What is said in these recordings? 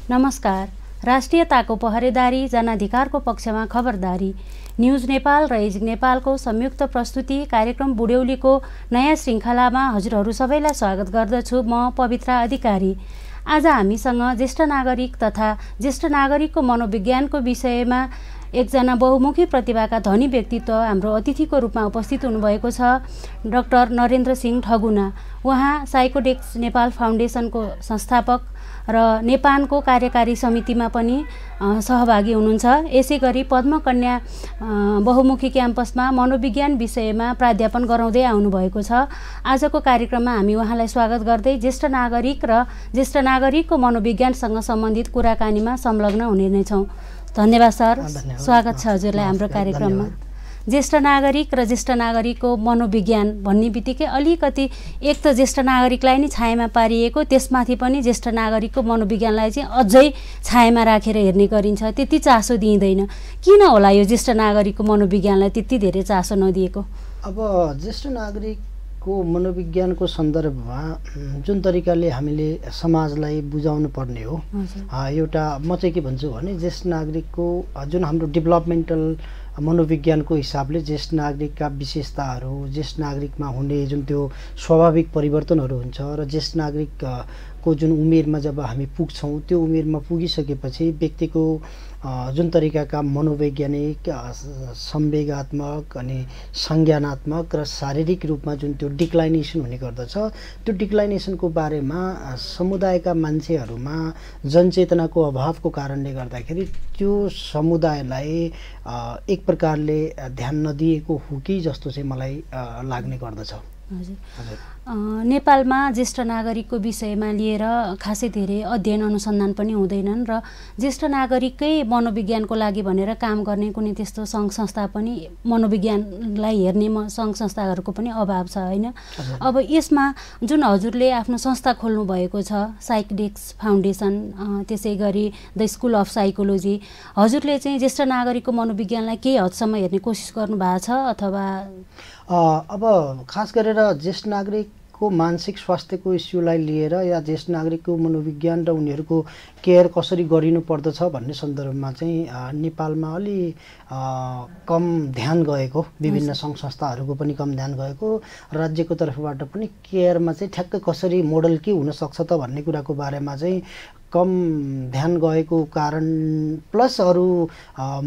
नमस्कार। राष्ट्रियताको पहरेदारी, जनाधिकारको पक्षमा खबरदारी, न्युज नेपाल र एजिङ नेपालको संयुक्त प्रस्तुति कार्यक्रम बुढ्यौलीको नयाँ श्रृङ्खलामा हजुरहरू सबैलाई स्वागत गर्दछु। म पवित्रा अधिकारी। आज हामीसँग ज्येष्ठ नागरिक तथा ज्येष्ठ नागरिकको मनोविज्ञानको विषयमा एकजना बहुमुखी प्रतिभाका धनी व्यक्तित्व हाम्रो अतिथिको रूपमा उपस्थित हुनुभएको छ। डाक्टर नरेन्द्र सिंह ठगुना। उहाँ साइकोडेक्स नेपाल फाउन्डेसनको संस्थापक र नेपानको कार्यकारी समितिमा पनि सहभागी हुनुहुन्छ। यसै गरी पद्मकन्या बहुमुखी क्याम्पसमा मनोविज्ञान विषयमा प्राध्यापन गराउँदै आउनुभएको छ। आजको कार्यक्रममा हामी उहाँलाई स्वागत गर्दै ज्येष्ठ नागरिक र ज्येष्ठ नागरिकको मनोविज्ञानसँग सम्बन्धित कुराकानीमा संलग्न हुने नै छौँ। धन्यवाद सर, स्वागत छ हजुरलाई हाम्रो कार्यक्रममा। ज्येष्ठ नागरिक र ज्येष्ठ नागरिकको मनोविज्ञान भन्ने बित्तिकै अलिकति एक त ज्येष्ठ नागरिकलाई नै छायामा पारिएको, त्यसमाथि पनि ज्येष्ठ नागरिकको मनोविज्ञानलाई चाहिँ अझै छायामा राखेर हेर्ने गरिन्छ, त्यति चासो दिइँदैन। किन होला यो ज्येष्ठ नागरिकको मनोविज्ञानलाई त्यति धेरै चासो नदिएको? अब ज्येष्ठ नागरिकको मनोविज्ञानको सन्दर्भमा जुन तरिकाले हामीले समाजलाई बुझाउनु पर्ने हो, एउटा म चाहिँ के भन्छु भने ज्येष्ठ नागरिकको जुन हाम्रो डेभलपमेन्टल मनोविज्ञानको हिसाबले ज्येष्ठ नागरिकका विशेषताहरू, ज्येष्ठ नागरिकमा हुने जुन त्यो स्वाभाविक परिवर्तनहरू हुन्छ र ज्येष्ठ नागरिकको जुन उमेरमा जब हामी पुग्छौँ त्यो उमेरमा पुगिसकेपछि व्यक्तिको जुन तरिकाका मनोवैज्ञानिक, संवेगात्मक अनि संज्ञानात्मक र शारीरिक रूपमा जुन त्यो डिक्लाइनेसन हुने गर्दछ, त्यो डिक्लाइनेसनको बारेमा समुदायका मान्छेहरूमा जनचेतनाको अभावको कारणले गर्दाखेरि त्यो समुदायलाई एक प्रकारले ध्यान नदिएको हो कि जस्तो चाहिँ मलाई लाग्ने गर्दछ। नेपालमा ज्येष्ठ नागरिकको विषयमा लिएर खासै धेरै अध्ययन अनुसन्धान पनि हुँदैनन् र ज्येष्ठ नागरिककै मनोविज्ञानको लागि भनेर काम गर्ने कुनै त्यस्तो सङ्घ संस्था पनि, मनोविज्ञानलाई हेर्ने सङ्घ संस्थाहरूको पनि अभाव छ होइन। अब यसमा जुन हजुरले आफ्नो संस्था खोल्नु भएको छ, साइकोडेक्स फाउन्डेसन, त्यसै गरी द स्कुल अफ साइकोलोजी, हजुरले चाहिँ ज्येष्ठ नागरिकको मनोविज्ञानलाई केही हदसम्म हेर्ने कोसिस गर्नुभएको छ अथवा? अब खास गरेर ज्येष्ठ नागरिकको मानसिक स्वास्थ्यको इस्युलाई लिएर या ज्येष्ठ नागरिकको मनोविज्ञान र उनीहरूको केयर कसरी गरिनु पर्दछ भन्ने सन्दर्भमा चाहिँ नेपालमा अलि कम ध्यान गएको, विभिन्न सङ्घ संस्थाहरूको पनि कम ध्यान गएको, राज्यको तर्फबाट पनि केयरमा चाहिँ ठ्याक्कै कसरी मोडल के हुनसक्छ त भन्ने कुराको बारेमा चाहिँ कम ध्यान गएको कारण प्लस अरू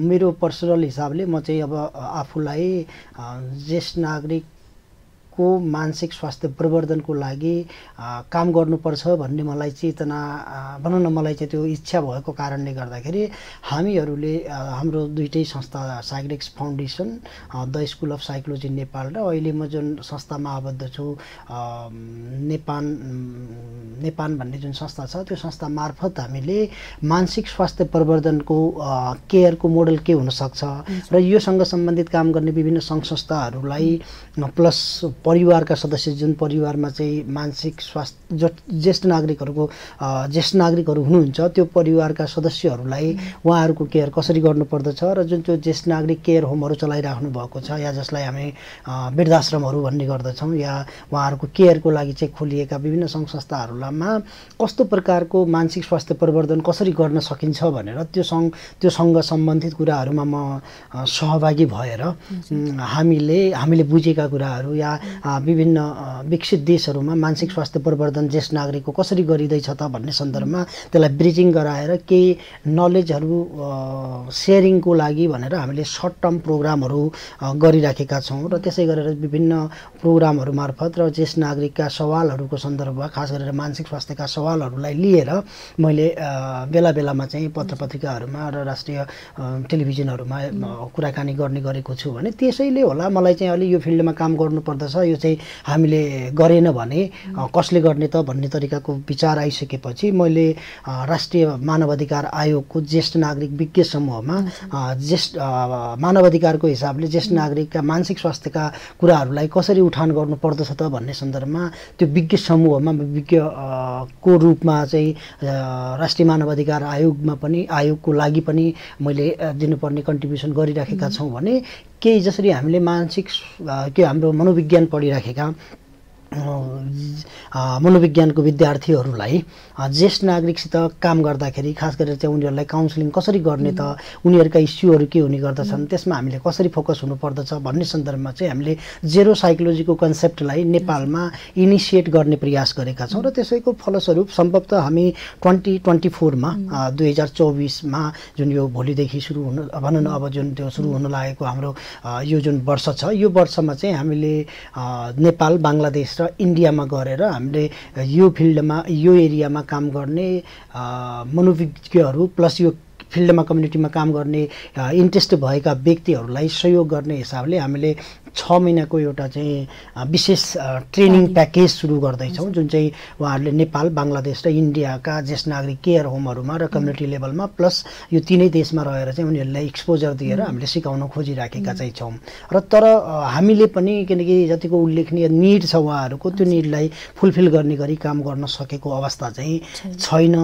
मेरो पर्सनल हिसाबले म चाहिँ अब आफूलाई ज्येष्ठ नागरिकको मानसिक स्वास्थ्य प्रवर्धनको लागि काम गर्नुपर्छ भन्ने मलाई चेतना भनौँ न, मलाई चाहिँ त्यो इच्छा भएको कारणले गर्दाखेरि हामीहरूले हाम्रो दुईटै संस्था Psychodex foundation, the school of psychology Nepal र अहिले म जुन संस्थामा आबद्ध छु नेपान भन्ने जुन संस्था छ, त्यो संस्था मार्फत हामीले मानसिक स्वास्थ्य प्रवर्धनको केयरको मोडल के हुनसक्छ र योसँग सम्बन्धित काम गर्ने विभिन्न सङ्घ संस्थाहरूलाई प्लस परिवारका सदस्य, जुन परिवारमा चाहिँ मानसिक स्वास्थ्य ज्येष्ठ नागरिकहरू हुनुहुन्छ, त्यो परिवारका सदस्यहरूलाई उहाँहरूको केयर कसरी गर्नुपर्दछ र जुन त्यो ज्येष्ठ नागरिक केयर होमहरू चलाइराख्नु भएको छ या जसलाई हामी वृद्धाश्रमहरू भन्ने गर्दछौँ या उहाँहरूको केयरको लागि चाहिँ खोलिएका विभिन्न सङ्घ संस्थाहरूमा कस्तो प्रकारको मानसिक स्वास्थ्य प्रवर्धन कसरी गर्न सकिन्छ भनेर त्योसँग सम्बन्धित कुराहरूमा म सहभागी भएर हामीले बुझेका कुराहरू या विभिन्न विकसित देशहरूमा मानसिक स्वास्थ्य प्रवर्धन ज्येष्ठ नागरिकको कसरी गरिँदैछ त भन्ने सन्दर्भमा त्यसलाई ब्रिजिङ गराएर केही नलेजहरू सेयरिङको लागि भनेर हामीले सर्ट टर्म प्रोग्रामहरू गरिराखेका छौँ र त्यसै गरेर विभिन्न प्रोग्रामहरू मार्फत र ज्येष्ठ नागरिकका सवालहरूको सन्दर्भमा खास गरेर मानसिक स्वास्थ्यका सवालहरूलाई लिएर मैले बेला बेलामा चाहिँ पत्र पत्रिकाहरूमा र राष्ट्रिय टेलिभिजनहरूमा कुराकानी गर्ने गरेको छु भने त्यसैले होला मलाई चाहिँ अलि यो फिल्डमा काम गर्नुपर्दछ, यो चाहिँ हामीले गरेन भने कसले गर्ने त भन्ने तरिकाको विचार आइसकेपछि मैले राष्ट्रिय मानवाधिकार आयोगको ज्येष्ठ नागरिक विज्ञ समूहमा ज्येष्ठ मानवाधिकारको हिसाबले ज्येष्ठ नागरिकका मानसिक स्वास्थ्यका कुराहरूलाई कसरी उठान गर्नुपर्दछ त भन्ने सन्दर्भमा त्यो विज्ञ समूहमा विज्ञको रूपमा चाहिँ राष्ट्रिय मानवाधिकार आयोगको लागि पनि मैले दिनुपर्ने कन्ट्रिब्युसन गरिराखेका छौँ भने केही जसरी हामीले मानसिक के हाम्रो मनोविज्ञान पढिराखेका मनोविज्ञानको विद्यार्थीहरूलाई ज्येष्ठ नागरिकसित काम गर्दाखेरि खास गरेर चाहिँ उनीहरूलाई काउन्सिलिङ कसरी गर्ने त, उनीहरूका इस्युहरू के हुने गर्दछन्, त्यसमा हामीले कसरी फोकस हुनुपर्दछ भन्ने सन्दर्भमा चाहिँ हामीले जेरो साइकोलोजीको कन्सेप्टलाई नेपालमा इनिसिएट गर्ने प्रयास गरेका छौँ। र त्यसैको फलस्वरूप सम्भवतः हामी 2024मा 2024मा जुन यो भोलिदेखि सुरु हुन भनौँ न अब जुन त्यो सुरु हुन लागेको हाम्रो यो जुन वर्ष छ, यो वर्षमा चाहिँ हामीले नेपाल, बाङ्लादेश र इन्डियामा गरेर हामीले यो फिल्डमा यो एरियामा काम गर्ने मनोविज्ञहरू प्लस यो फिल्डमा कम्युनिटीमा काम गर्ने इन्ट्रेस्ट भएका व्यक्तिहरूलाई सहयोग गर्ने हिसाबले हामीले 6 महिनाको एउटा चाहिँ विशेष ट्रेनिङ प्याकेज सुरु गर्दैछौँ, जुन चाहिँ उहाँहरूले नेपाल, बाङ्लादेश र इन्डियाका ज्येष्ठ नागरिक केयर होमहरूमा र कम्युनिटी लेभलमा प्लस यो तीनै देशमा रहेर चाहिँ उनीहरूलाई एक्सपोजर दिएर हामीले सिकाउन खोजिराखेका चाहिँ छौँ। र तर हामीले पनि किनकि जतिको उल्लेखनीय निड छ उहाँहरूको, त्यो निडलाई फुलफिल गर्ने गरी काम गर्न सकेको अवस्था चाहिँ छैन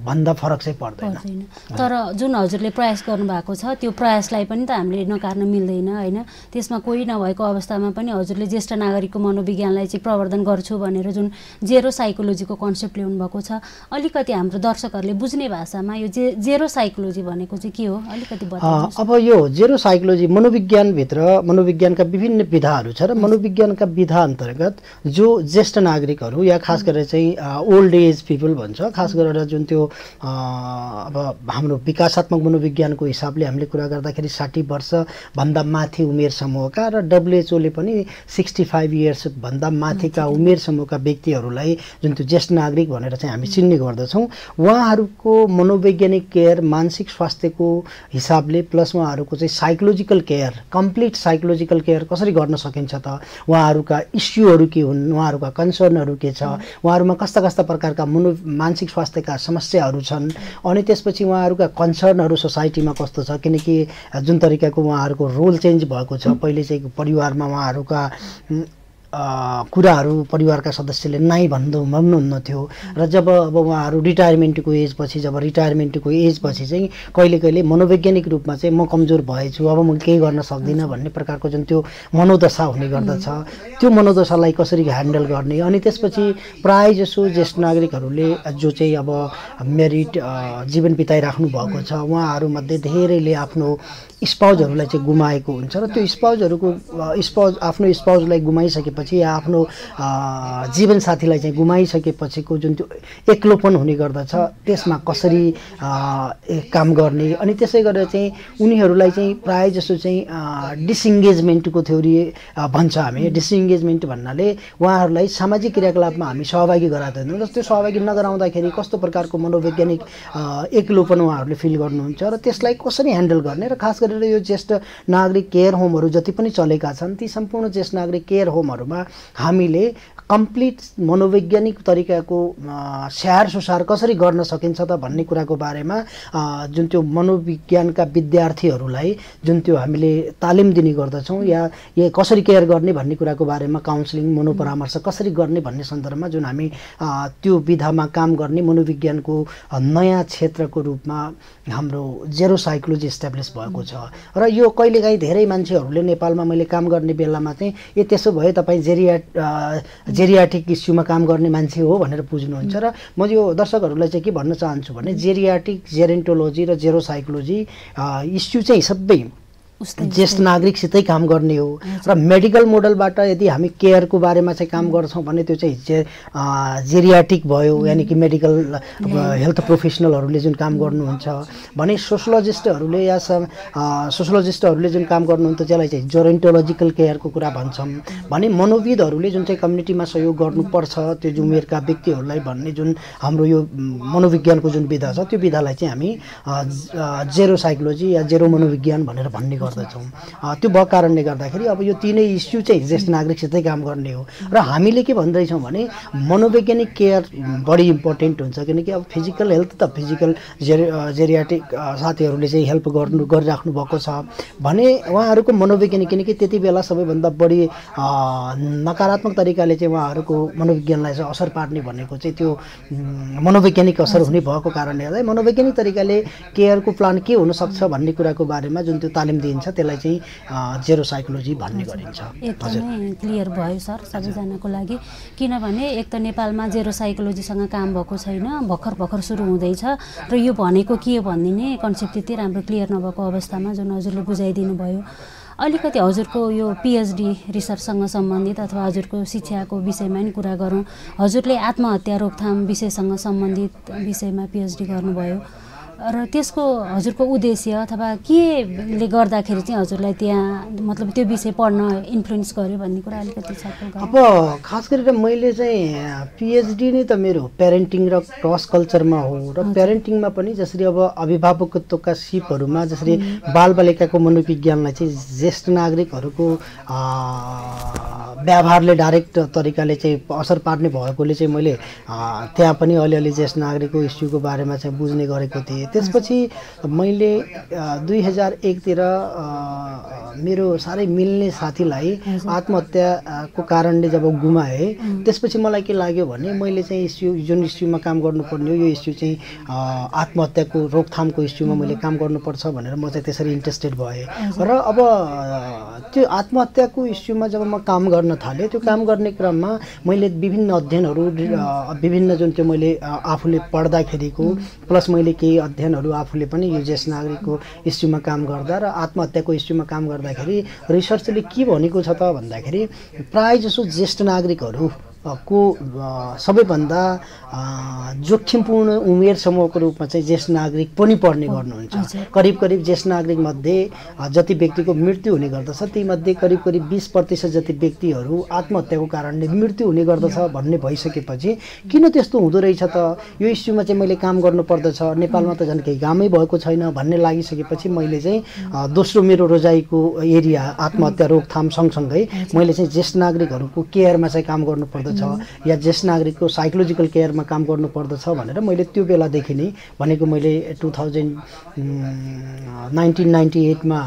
भन्दा फरक चाहिँ पर्दैन। तर जुन हजुरले प्रयास गर्नुभएको छ त्यो प्रयासलाई पनि त हामीले नकार्न मिल्दैन होइन। त्यसमा कोही नभएको अवस्थामा पनि हजुरले ज्येष्ठ नागरिकको मनोविज्ञानलाई चाहिँ प्रवर्धन गर्छु भनेर जुन जेरो साइकोलोजीको कन्सेप्ट ल्याउनु भएको छ, अलिकति हाम्रो दर्शकहरूले बुझ्ने भाषामा यो जेरो साइकोलोजी भनेको चाहिँ के हो अलिकति बताउनुहोस्। अब यो जेरो साइकोलोजी मनोविज्ञानभित्र मनोविज्ञानका विभिन्न विधाहरू छ र मनोविज्ञानका विधा अन्तर्गत जो ज्येष्ठ नागरिकहरू या खास गरेर चाहिँ ओल्ड एज पिपल भन्छ, खास गरेर जुन त्यो अब हाम्रो विकासात्मक मनोविज्ञानको हिसाबले हामीले कुरा गर्दाखेरि 60 वर्षभन्दा माथि उमेर समूहका र WHO ले पनि 65 इयर्स भन्दा माथिका उमेर समूहका व्यक्तिहरूलाई जुन त्यो ज्येष्ठ नागरिक भनेर चाहिँ हामी चिन्ने गर्दछौँ। उहाँहरूको मनोवैज्ञानिक केयर, मानसिक स्वास्थ्यको हिसाबले प्लस उहाँहरूको चाहिँ psychological care, complete psychological care कसरी गर्न सकिन्छ त, उहाँहरूका इस्युहरू के हुन्, उहाँहरूका कन्सर्नहरू के छ, उहाँहरूमा कस्ता कस्ता प्रकारका मानसिक स्वास्थ्यका समस्याहरू छन्, अनि त्यसपछि उहाँहरूका कन्सर्नहरू सोसाइटीमा कस्तो छ, किनकि जुन तरिकाको उहाँहरूको रोल चेन्ज भएको छ, पहिले चाहिँ परिवारमा उहाँहरूका कुराहरू परिवारका सदस्यले नाइ भन्नुहुन्न थियो र जब अब उहाँहरू रिटायरमेन्टको एजपछि चाहिँ कहिले कहिले मनोवैज्ञानिक रूपमा चाहिँ म कमजोर भएछु, अब म केही गर्न सक्दिनँ भन्ने प्रकारको जुन त्यो मनोदशा हुने गर्दछ, त्यो मनोदशालाई कसरी ह्यान्डल गर्ने। अनि त्यसपछि प्रायःजसो ज्येष्ठ नागरिकहरूले जो चाहिँ अब म्यारिड जीवन बिताइराख्नु भएको छ, उहाँहरूमध्ये धेरैले आफ्नो स्पाउजहरूलाई चाहिँ गुमाएको हुन्छ र त्यो आफ्नो स्पाउजलाई गुमाइसकेपछि या आफ्नो जीवनसाथीलाई चाहिँ गुमाइसकेपछिको जुन त्यो एक्लोपन हुने गर्दछ, त्यसमा कसरी काम गर्ने। अनि त्यसै गरेर चाहिँ उनीहरूलाई चाहिँ प्रायः जसो चाहिँ डिसइङ्गेजमेन्टको थ्योरी भन्छ हामी। डिसइङ्गेजमेन्ट भन्नाले उहाँहरूलाई सामाजिक क्रियाकलापमा हामी सहभागी गराउँदैनौँ र त्यो सहभागी नगराउँदाखेरि कस्तो प्रकारको मनोवैज्ञानिक एक्लोपन उहाँहरूले फिल गर्नुहुन्छ र त्यसलाई कसरी ह्यान्डल गर्ने। र खास गरेर यो ज्येष्ठ नागरिक केयर होमहरू जति पनि चलेका छन्, ती सम्पूर्ण ज्येष्ठ नागरिक केयर होमहरूमा हामीले कम्प्लिट मनोवैज्ञानिक तरिकाको स्याहार सुसार कसरी गर्न सकिन्छ त भन्ने कुराको बारेमा जुन त्यो मनोविज्ञानका विद्यार्थीहरूलाई जुन त्यो हामीले तालिम दिने गर्दछौँ या कसरी केयर गर्ने भन्ने कुराको बारेमा काउन्सिलिङ, मनोपरामर्श कसरी गर्ने भन्ने सन्दर्भमा जुन हामी त्यो विधामा काम गर्ने मनोविज्ञानको नयाँ क्षेत्रको रूपमा हाम्रो जेरो साइकोलोजी इस्टाब्लिस भएको छ। र यो कहिलेकाहीँ धेरै मान्छेहरूले नेपालमा मैले काम गर्ने बेलामा चाहिँ त्यसो भए तपाईँ जेरियाटिक इस्युमा काम गर्ने मान्छे हो भनेर बुझ्नुहुन्छ। र म यो दर्शकहरूलाई चाहिँ के भन्न चाहन्छु भने जेरियाटिक, जेरेन्टोलोजी र जेरो साइकोलोजी इस्यु चाहिँ सबै ज्येष्ठ नागरिकसितै काम गर्ने हो। र मेडिकल मोडलबाट यदि हामी केयरको बारेमा चाहिँ काम गर्छौँ भने त्यो चाहिँ जेरियाटिक भयो, यानि कि मेडिकल हेल्थ प्रोफेसनलहरूले जुन काम गर्नुहुन्छ भने सोसियोलोजिस्टहरूले या सोसियोलोजिस्टहरूले जुन काम गर्नुहुन्छ त्यसलाई चाहिँ जेरेन्टोलोजिकल केयरको कुरा भन्छौँ भने मनोविदहरूले जुन चाहिँ कम्युनिटीमा सहयोग गर्नुपर्छ त्यो उमेरका व्यक्तिहरूलाई भन्ने जुन हाम्रो यो मनोविज्ञानको जुन विधा छ त्यो विधालाई चाहिँ हामी जेरो साइकोलोजी या जेरो मनोविज्ञान भनेर भन्ने गर्दछौँ। त्यो भएको कारणले गर्दाखेरि अब यो तीनै इस्यु चाहिँ ज्येष्ठ नागरिकसितै काम गर्ने हो। र हामीले के भन्दैछौँ भने मनोवैज्ञानिक केयर बढी इम्पोर्टेन्ट हुन्छ, किनकि अब फिजिकल हेल्थ त फिजिकल जेरियाटिक साथीहरूले चाहिँ हेल्प गरिराख्नु भएको छ भने उहाँहरूको मनोवैज्ञानिक, किनकि त्यति बेला सबैभन्दा बढी नकारात्मक तरिकाले चाहिँ उहाँहरूको मनोविज्ञानलाई चाहिँ असर पार्ने भनेको चाहिँ त्यो मनोवैज्ञानिक असर हुने भएको कारणले गर्दा मनोवैज्ञानिक तरिकाले केयरको प्लान के हुनसक्छ भन्ने कुराको बारेमा जुन त्यो तालिम दिन्छ गरिन्छ त्यसलाई चाहिँ जेरो साइकोलोजी भन्ने गरिन्छ। एकदमै क्लियर भयो सर सबैजनाको लागि, किनभने एक त नेपालमा जेरो साइकोलोजीसँग काम भएको छैन, भर्खर सुरु हुँदैछ र यो भनेको के भन्ने कन्सेप्ट त्यति राम्रो क्लियर नभएको अवस्थामा जुन हजुरले बुझाइदिनु भयो। अलिकति हजुरको यो पिएचडी रिसर्चसँग सम्बन्धित अथवा हजुरको शिक्षाको विषयमा नि कुरा गरौँ। हजुरले आत्महत्या रोकथाम विषयसँग सम्बन्धित विषयमा पिएचडी गर्नुभयो र त्यसको हजुरको उद्देश्य अथवा केले गर्दाखेरि चाहिँ हजुरलाई त्यहाँ मतलब त्यो विषय पढ्न इन्फ्लुएन्स गर्यो भन्ने कुरा अलिकति छलफल गरौँ। अब खास गरेर मैले चाहिँ पिएचडी नै त मेरो प्यारेन्टिङ र क्रस कल्चरमा हो र प्यारेन्टिङमा पनि जसरी अब अभिभावकत्वका सिपहरूमा जसरी बालबालिकाको मनोविज्ञानलाई चाहिँ ज्येष्ठ नागरिकहरूको व्यवहारले डाइरेक्ट तरिकाले चाहिँ असर पार्ने भएकोले चाहिँ मैले त्यहाँ पनि अलिअलि ज्येष्ठ नागरिकको इस्युको बारेमा चाहिँ बुझ्ने गरेको थिएँ। त्यसपछि मैले 2001तिर मेरो साह्रै मिल्ने साथीलाई आत्महत्याको कारणले जब गुमाएँ त्यसपछि मलाई के लाग्यो भने मैले चाहिँ इस्यु जुन इस्युमा काम गर्नुपर्ने हो यो इस्यु चाहिँ आत्महत्याको रोकथामको इस्युमा मैले काम गर्नुपर्छ भनेर म चाहिँ त्यसरी इन्ट्रेस्टेड भएँ। र अब त्यो आत्महत्याको इस्युमा जब म काम गर्न थालेँ त्यो काम गर्ने क्रममा मैले विभिन्न अध्ययनहरू विभिन्न जुन त्यो मैले आफूले पढ्दाखेरिको प्लस मैले केही अध्ययनहरू आफूले पनि यो ज्येष्ठ नागरिकको इस्युमा काम गर्दा र आत्महत्याको इस्युमा काम गर्दाखेरि रिसर्चले के भनेको छ त भन्दाखेरि प्रायःजसो ज्येष्ठ नागरिकहरू को सबैभन्दा जोखिमपूर्ण उमेर समूहको रूपमा चाहिँ ज्येष्ठ नागरिक पनि पर्ने गर्नुहुन्छ। करिब ज्येष्ठ नागरिक मध्ये जति व्यक्तिको मृत्यु हुने गर्दछ तीमध्ये करिब 20% जति व्यक्तिहरू आत्महत्याको कारणले मृत्यु हुने गर्दछ भन्ने भइसकेपछि किन त्यस्तो हुँदो रहेछ त यो इस्युमा चाहिँ मैले काम गर्नुपर्दछ, नेपालमा त झन् केही कामै भएको छैन भन्ने लागिसकेपछि मैले चाहिँ दोस्रो मेरो रोजाइको एरिया आत्महत्या रोकथाम सँगसँगै मैले चाहिँ ज्येष्ठ नागरिकहरूको केयरमा चाहिँ काम गर्नुपर्दछ या ज्येष्ठ नागरिकको साइकोलोजिकल केयरमा काम गर्नुपर्दछ भनेर मैले त्यो बेलादेखि नै भनेको मैले 1998 मा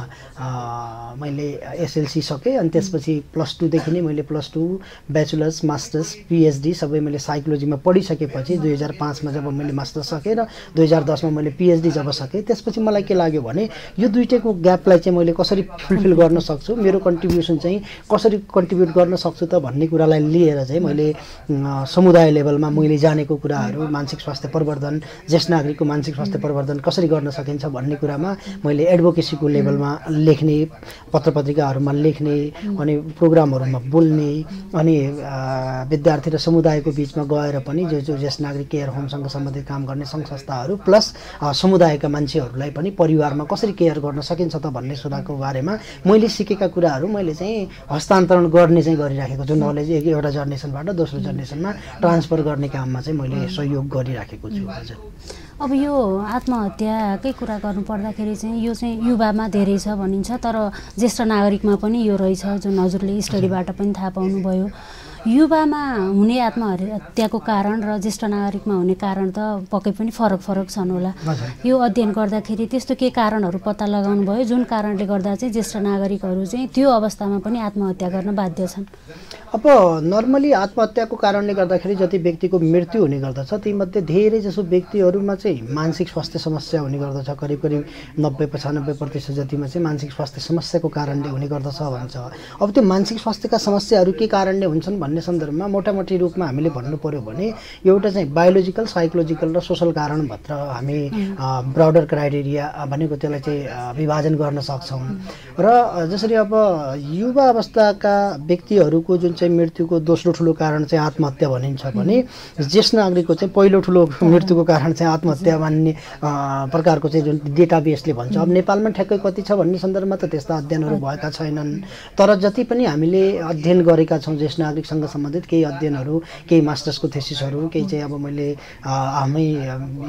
मैले एसएलसी सकेँ अनि त्यसपछि +2 देखि नै मैले +2 ब्याचलर्स मास्टर्स पिएचडी सबै मैले साइकोलोजीमा पढिसकेपछि 2005 मा जब मैले मास्टर्स सकेँ र 2010 मा मैले पिएचडी जब सकेँ त्यसपछि मलाई के लाग्यो भने यो दुईटैको ग्यापलाई चाहिँ मैले कसरी फुलफिल गर्न सक्छु, मेरो कन्ट्रिब्युसन चाहिँ कसरी कन्ट्रिब्युट गर्न सक्छु त भन्ने कुरालाई लिएर चाहिँ मैले समुदाय लेभलमा मैले जानेको कुराहरू मानसिक स्वास्थ्य प्रवर्धन ज्येष्ठ नागरिकको मानसिक स्वास्थ्य प्रवर्धन कसरी गर्न सकिन्छ भन्ने कुरामा मैले एडभोकेसीको लेभलमा लेख्ने, पत्रपत्रिकाहरूमा लेख्ने अनि प्रोग्रामहरूमा बोल्ने अनि विद्यार्थी र समुदायको बिचमा गएर पनि जो ज्येष्ठ नागरिक केयर होमसँग सम्बन्धित काम गर्ने सङ्घ संस्थाहरू प्लस समुदायका मान्छेहरूलाई पनि परिवारमा कसरी केयर गर्न सकिन्छ त भन्ने कुराको बारेमा मैले सिकेका कुराहरू मैले चाहिँ हस्तान्तरण गर्ने चाहिँ गरिराखेको छु। नलेज एउटा जेनेरेसनबाट दोस्रो जेनेरेसनमा ट्रान्सफर गर्ने काममा चाहिँ मैले सहयोग गरिराखेको छु। हजुर। अब यो आत्महत्याकै कुरा गर्नु पर्दाखेरि चाहिँ यो चाहिँ युवामा धेरै छ भनिन्छ तर ज्येष्ठ नागरिकमा पनि यो रहेछ जुन हजुरले स्टडीबाट पनि थाहा पाउनुभयो। युवामा हुने आत्महत्याको कारण र ज्येष्ठ नागरिकमा हुने कारण त पक्कै पनि फरक छन् होला। यो अध्ययन गर्दाखेरि त्यस्तो के कारणहरू पत्ता लगाउनु भयो जुन कारणले गर्दा चाहिँ ज्येष्ठ नागरिकहरू चाहिँ त्यो अवस्थामा पनि आत्महत्या गर्न बाध्य छन्? अब नर्मली आत्महत्याको कारणले गर्दाखेरि जति व्यक्तिको मृत्यु हुने गर्दछ तीमध्ये धेरै जसो व्यक्तिहरूमा चाहिँ मानसिक स्वास्थ्य समस्या हुने गर्दछ। करिब 90-95% जतिमा चाहिँ मानसिक स्वास्थ्य समस्याको कारणले हुने गर्दछ भन्छ। अब त्यो मानसिक स्वास्थ्यका समस्याहरू के कारणले हुन्छन् भन्ने सन्दर्भमा मोटामोटी रूपमा हामीले भन्नु पर्यो भने एउटा चाहिँ बायोलोजिकल, साइकोलोजिकल र सोसल कारणभित्र हामी ब्रडर क्राइटेरिया भनेको त्यसलाई चाहिँ विभाजन गर्न सक्छौँ। र जसरी अब युवा अवस्थाका व्यक्तिहरूको जुन चाहिँ मृत्युको दोस्रो ठुलो कारण चाहिँ आत्महत्या भनिन्छ भने ज्येष्ठ नागरिकको चाहिँ पहिलो ठुलो मृत्युको कारण चाहिँ आत्महत्या मान्ने प्रकारको चाहिँ जुन डेटाबेसले भन्छ। अब नेपालमा ठ्याक्कै कति छ भन्ने सन्दर्भमा त त्यस्ता अध्ययनहरू भएका छैनन् तर जति पनि हामीले अध्ययन गरेका छौँ ज्येष्ठ नागरिकसँग सम्बन्धित केही अध्ययनहरू, केही मास्टर्सको थेसिसहरू, केही चाहिँ अब मैले हामै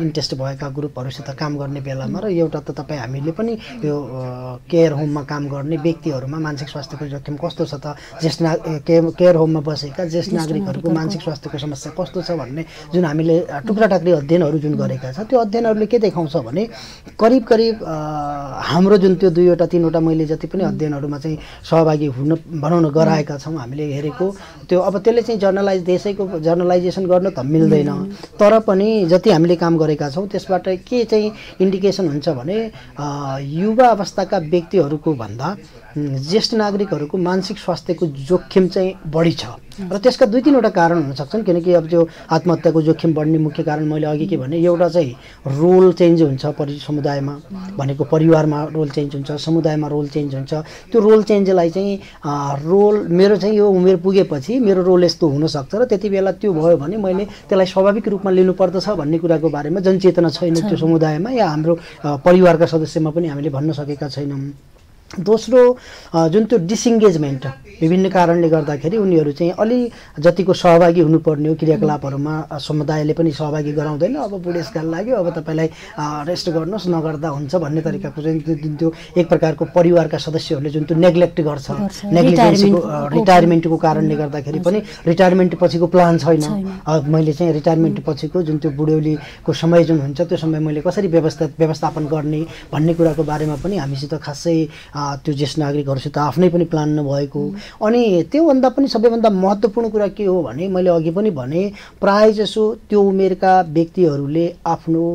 इन्ट्रेस्ट भएका ग्रुपहरूसित काम गर्ने बेलामा र एउटा त तपाईँ हामीले पनि यो केयर होममा काम गर्ने व्यक्तिहरूमा मानसिक स्वास्थ्यको जोखिम कस्तो छ त, ज्येष्ठ केयर होममा बसेका ज्येष्ठ नागरिकहरूको मानसिक स्वास्थ्यको समस्या कस्तो छ भन्ने जुन हामीले टुक्रा-टाक्री अध्ययनहरू जुन गरेका छ, त्यो अध्ययनहरूले के देखाउँछ भने करिब करिब हाम्रो जुन त्यो 2वटा 3वटा मैले जति पनि अध्ययनहरूमा चाहिँ सहभागी बनाउन गराएका छौँ हामीले हेरेको, त्यो अब त्यसले चाहिँ देशैको जर्नलाइजेसन गर्न त मिल्दैन, तर पनि जति हामीले काम गरेका छौँ त्यसबाट के चाहिँ इन्डिकेसन हुन्छ भने युवा अवस्थाका व्यक्तिहरूको भन्दा ज्येष्ठ नागरिकहरूको मानसिक स्वास्थ्यको जोखिम चाहिँ बढी छ र त्यसका 2-3वटा कारण हुन सक्छन्। किनकि अब त्यो आत्महत्याको जोखिम बढ्ने मुख्य कारण मैले अघि के भने, एउटा चाहिँ रोल चेन्ज हुन्छ समुदायमा, भनेको परिवारमा रोल चेन्ज हुन्छ, समुदायमा रोल चेन्ज हुन्छ। त्यो रोल चेन्जलाई चाहिँ मेरो चाहिँ यो उमेर पुगेपछि मेरो रोल यस्तो हुनसक्छ र त्यति बेला त्यो भयो भने मैले त्यसलाई स्वाभाविक रूपमा लिनुपर्दछ भन्ने कुराको बारेमा जनचेतना छैन त्यो समुदायमा या हाम्रो परिवारका सदस्यमा पनि हामीले भन्न सकेका छैनौँ। दोस्रो जुन त्यो डिसइन्गेजमेन्ट विभिन्न कारणले गर्दाखेरि उनीहरू चाहिँ अलि जतिको सहभागी हुनुपर्ने हो क्रियाकलापहरूमा समुदायले पनि सहभागी गराउँदैन। अब बुढेसकाल लाग्यो, अब तपाईँलाई रेस्ट गर्नुहोस्, नगर्दा हुन्छ भन्ने तरिकाको चाहिँ जुन त्यो एक प्रकारको परिवारका सदस्यहरूले जुन त्यो नेग्लेक्ट गर्छ, नेग्लिजेन्सको रिटायरमेन्टको कारणले गर्दाखेरि पनि रिटायरमेन्ट पछिको प्लान छैन। मैले चाहिँ रिटायरमेन्ट पछिको जुन त्यो बुढ्यौलीको समय जुन हुन्छ त्यो समय मैले कसरी व्यवस्थापन गर्ने भन्ने कुराको बारेमा पनि हामीसित खासै त्यो ज्येष्ठ नागरिकहरूसित आफ्नै पनि प्लान नभएको। अनि त्योभन्दा पनि सबैभन्दा महत्त्वपूर्ण कुरा के हो भने, मैले अघि पनि भने प्रायःजसो त्यो उमेरका व्यक्तिहरूले आफ्नो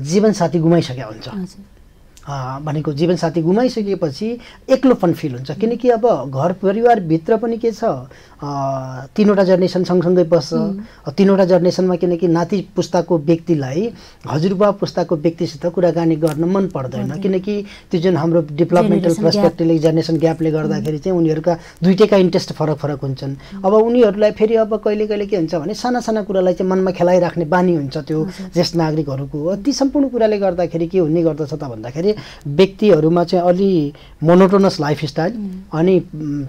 जीवनसाथी गुमाइसकेका हुन्छ। भनेको जीवनसाथी गुमाइसकेपछि एक्लोपन फिल हुन्छ। किनकि अब घर परिवारभित्र पनि के छ, 3वटा जेनेरेसन सँगसँगै बस्छ। 3वटा जेनेरेसनमा किनकि नाति पुस्ताको व्यक्तिलाई हजुरबा पुस्ताको व्यक्तिसित कुराकानी गर्न मन पर्दैन, किनकि त्यो जुन हाम्रो डेभलपमेन्टल पर्सपेक्टिभले जेनेरेसन ग्यापले गर्दाखेरि चाहिँ उनीहरूका दुईटैका इन्ट्रेस्ट फरक फरक हुन्छन्। अब उनीहरूलाई फेरि अब कहिले कहिले के हुन्छ भने साना साना कुरालाई चाहिँ मनमा खेलाइराख्ने बानी हुन्छ त्यो ज्येष्ठ नागरिकहरूको। ती सम्पूर्ण कुराले गर्दाखेरि के हुने गर्दछ त भन्दाखेरि व्यक्तिहरूमा चाहिँ अलि मोनोटोनस लाइफस्टाइल अनि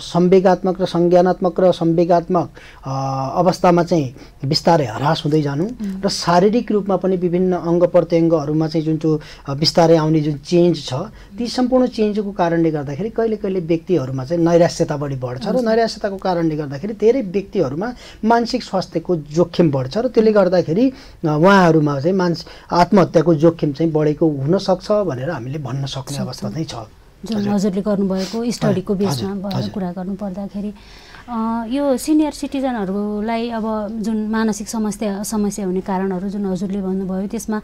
संवेगात्मक र संज्ञानात्मक र संवेगात्मक अवस्थामा चाहिँ बिस्तारै ह्रास हुँदै जानु र शारीरिक रूपमा पनि विभिन्न अङ्ग प्रत्यङ्गहरूमा चाहिँ जुन त्यो बिस्तारै आउने जुन चेन्ज छ, ती सम्पूर्ण चेन्जको कारणले गर्दाखेरि कहिले कहिले व्यक्तिहरूमा चाहिँ नैराश्यता बढी बढ्छ र नैराश्यताको कारणले गर्दाखेरि धेरै व्यक्तिहरूमा मानसिक स्वास्थ्यको जोखिम बढ्छ र त्यसले गर्दाखेरि उहाँहरूमा चाहिँ आत्महत्याको जोखिम चाहिँ बढेको हुनसक्छ भनेर हामीले भन्न सक्ने अवस्था चाहिँ छ। जुन हजुरले गर्नुभएको स्टडीको बेसमा कुरा गर्नु पर्दाखेरि यो सिनियर सिटिजनहरूलाई अब जुन मानसिक समस्या हुने कारणहरू जुन हजुरले भन्नुभयो, त्यसमा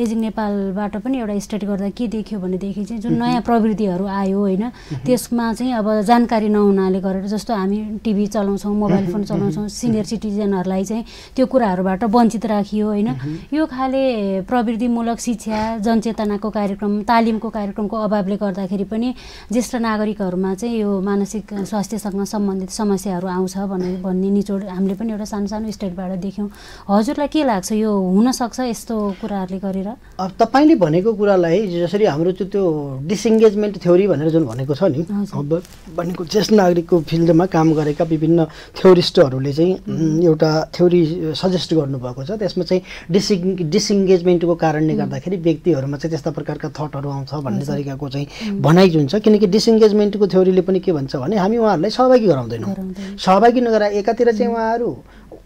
एजिङ नेपालबाट पनि एउटा स्टडी गर्दा के देखियो भनेदेखि चाहिँ जुन नयाँ प्रवृत्तिहरू आयो होइन, त्यसमा चाहिँ अब जानकारी नहुनाले गरेर, जस्तो हामी टिभी चलाउँछौँ, मोबाइल फोन चलाउँछौँ, सिनियर सिटिजनहरूलाई चाहिँ त्यो कुराहरूबाट वञ्चित राखियो होइन। यो खाले प्रवृत्तिमूलक शिक्षा, जनचेतनाको कार्यक्रम, तालिमको कार्यक्रमको अभावले गर्दाखेरि पनि ज्येष्ठ नागरिकहरूमा चाहिँ यो मानसिक स्वास्थ्यसँग सम्बन्धित समस्याहरू आउँछ भन्ने निचोड हामीले पनि एउटा सानो सानो स्टेटबाट देख्यौँ। हजुरलाई के लाग्छ यो हुनसक्छ यस्तो कुराहरूले गरेर? अब तपाईँले भनेको कुरालाई जसरी हाम्रो त्यो डिसइन्गेजमेन्ट थ्योरी भनेर जुन भनेको छ नि, अब भनेको ज्येष्ठ नागरिकको फिल्डमा काम गरेका विभिन्न थ्योरिस्टहरूले चाहिँ एउटा थ्योरी सजेस्ट गर्नुभएको छ। त्यसमा चाहिँ डिसइन्गेजमेन्टको कारणले गर्दाखेरि व्यक्तिहरूमा चाहिँ त्यस्ता प्रकारका थटहरू आउँछ भन्ने तरिकाको चाहिँ भनाइ जुन छ। किनकि डिसइन्गेजमेन्टको थ्योरीले पनि के भन्छ भने हामी उहाँहरूलाई सहभागी गराउँदैनौँ। सहभागी नगराए एकातिर चाहिँ उहाँहरू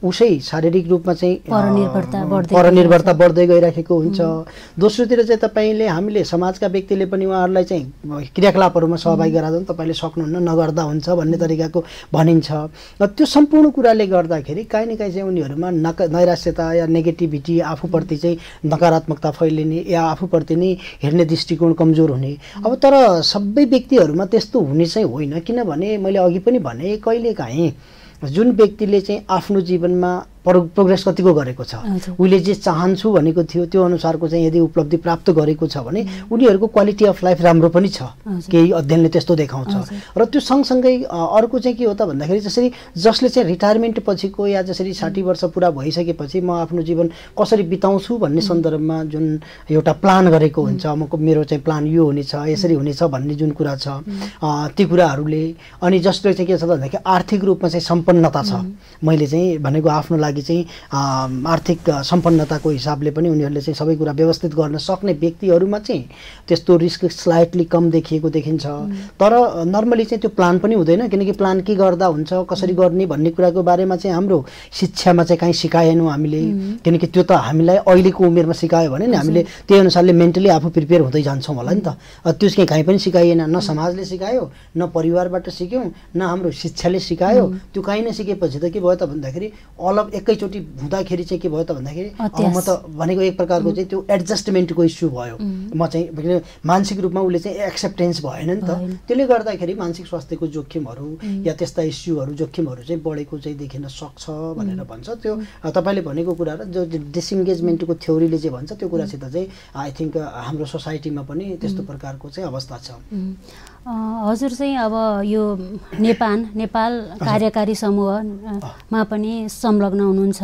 उसै शारीरिक रूपमा चाहिँ परनिर्भरता बढ्दै गइराखेको हुन्छ। दोस्रोतिर चाहिँ हामीले समाजका व्यक्तिले पनि उहाँहरूलाई चाहिँ क्रियाकलापहरूमा सहभागी गराउँदा तपाईँले सक्नुहुन्न, नगर्दा हुन्छ भन्ने तरिकाको भनिन्छ। र त्यो सम्पूर्ण कुराले गर्दाखेरि काहीँ न काहीँ चाहिँ उनीहरूमा नैराश्यता या नेगेटिभिटी, आफूप्रति चाहिँ नकारात्मकता फैलिने या आफूप्रति नै हेर्ने दृष्टिकोण कमजोर हुने। अब तर सबै व्यक्तिहरूमा त्यस्तो हुने चाहिँ होइन, किनभने मैले अघि पनि भने कहिलेकाहीँ जुन व्यक्तिले चाहिँ आफ्नो जीवनमा प्रोग्रेस कतिको गरेको छ, उसले जे चाहन्छु भनेको थियो त्यो अनुसारको चाहिँ यदि उपलब्धि प्राप्त गरेको छ भने उनीहरूको क्वालिटी अफ लाइफ राम्रो पनि छ, केही अध्ययनले त्यस्तो देखाउँछ। र त्यो सँगसँगै अर्को चाहिँ के हो त भन्दाखेरि जसरी जसले चाहिँ रिटायरमेन्ट पछिको या जसरी 60 वर्ष पुरा भइसकेपछि म आफ्नो जीवन कसरी बिताउँछु भन्ने सन्दर्भमा जुन एउटा प्लान गरेको हुन्छ, मेरो चाहिँ प्लान यो हुनेछ, यसरी हुनेछ भन्ने जुन कुरा छ, ती कुराहरूले। अनि जसले चाहिँ के छ त भन्दाखेरि आर्थिक रूपमा चाहिँ सम्पन्नता छ, मैले चाहिँ भनेको आफ्नो लागि लागि चाहिँ आर्थिक सम्पन्नताको हिसाबले पनि उनीहरूले चाहिँ सबै कुरा व्यवस्थित गर्न सक्ने व्यक्तिहरूमा चाहिँ त्यस्तो रिस्क स्लाइटली कम देखिएको देखिन्छ। तर नर्मली चाहिँ त्यो प्लान पनि हुँदैन, किनकि प्लान के गर्दा हुन्छ, कसरी गर्ने भन्ने कुराको बारेमा चाहिँ हाम्रो शिक्षामा चाहिँ कहीँ सिकाएनौँ हामीले। किनकि त्यो त हामीलाई अहिलेको उमेरमा सिकायो भने नि हामीले त्यही अनुसारले मेन्टली आफू प्रिपेयर हुँदै जान्छौँ होला नि त। त्यो चाहिँ कहीँ पनि सिकाइएन, न समाजले सिकायो, न परिवारबाट सिक्यौँ, न हाम्रो शिक्षाले सिकायो। त्यो कहीँ नसिकेपछि त के भयो त भन्दाखेरि एकैचोटि हुँदाखेरि चाहिँ के भयो त भन्दाखेरि म त भनेको एक प्रकारको चाहिँ त्यो एडजस्टमेन्टको इस्यु भयो। म चाहिँ मानसिक रूपमा उसले चाहिँ एक्सेप्टेन्स भएन नि त। त्यसले गर्दाखेरि मानसिक स्वास्थ्यको जोखिमहरू या त्यस्ता इस्युहरू जोखिमहरू चाहिँ बढेको चाहिँ देखिन सक्छ भनेर भन्छ। त्यो तपाईँले भनेको कुरा र जो डिसइन्गेजमेन्टको थ्योरीले चाहिँ भन्छ त्यो कुरासित चाहिँ आई थिङ्क हाम्रो सोसाइटीमा पनि त्यस्तो प्रकारको चाहिँ अवस्था छ। हजुर चाहिँ अब यो नेपाल कार्यकारी समूहमा पनि संलग्न हुनुहुन्छ।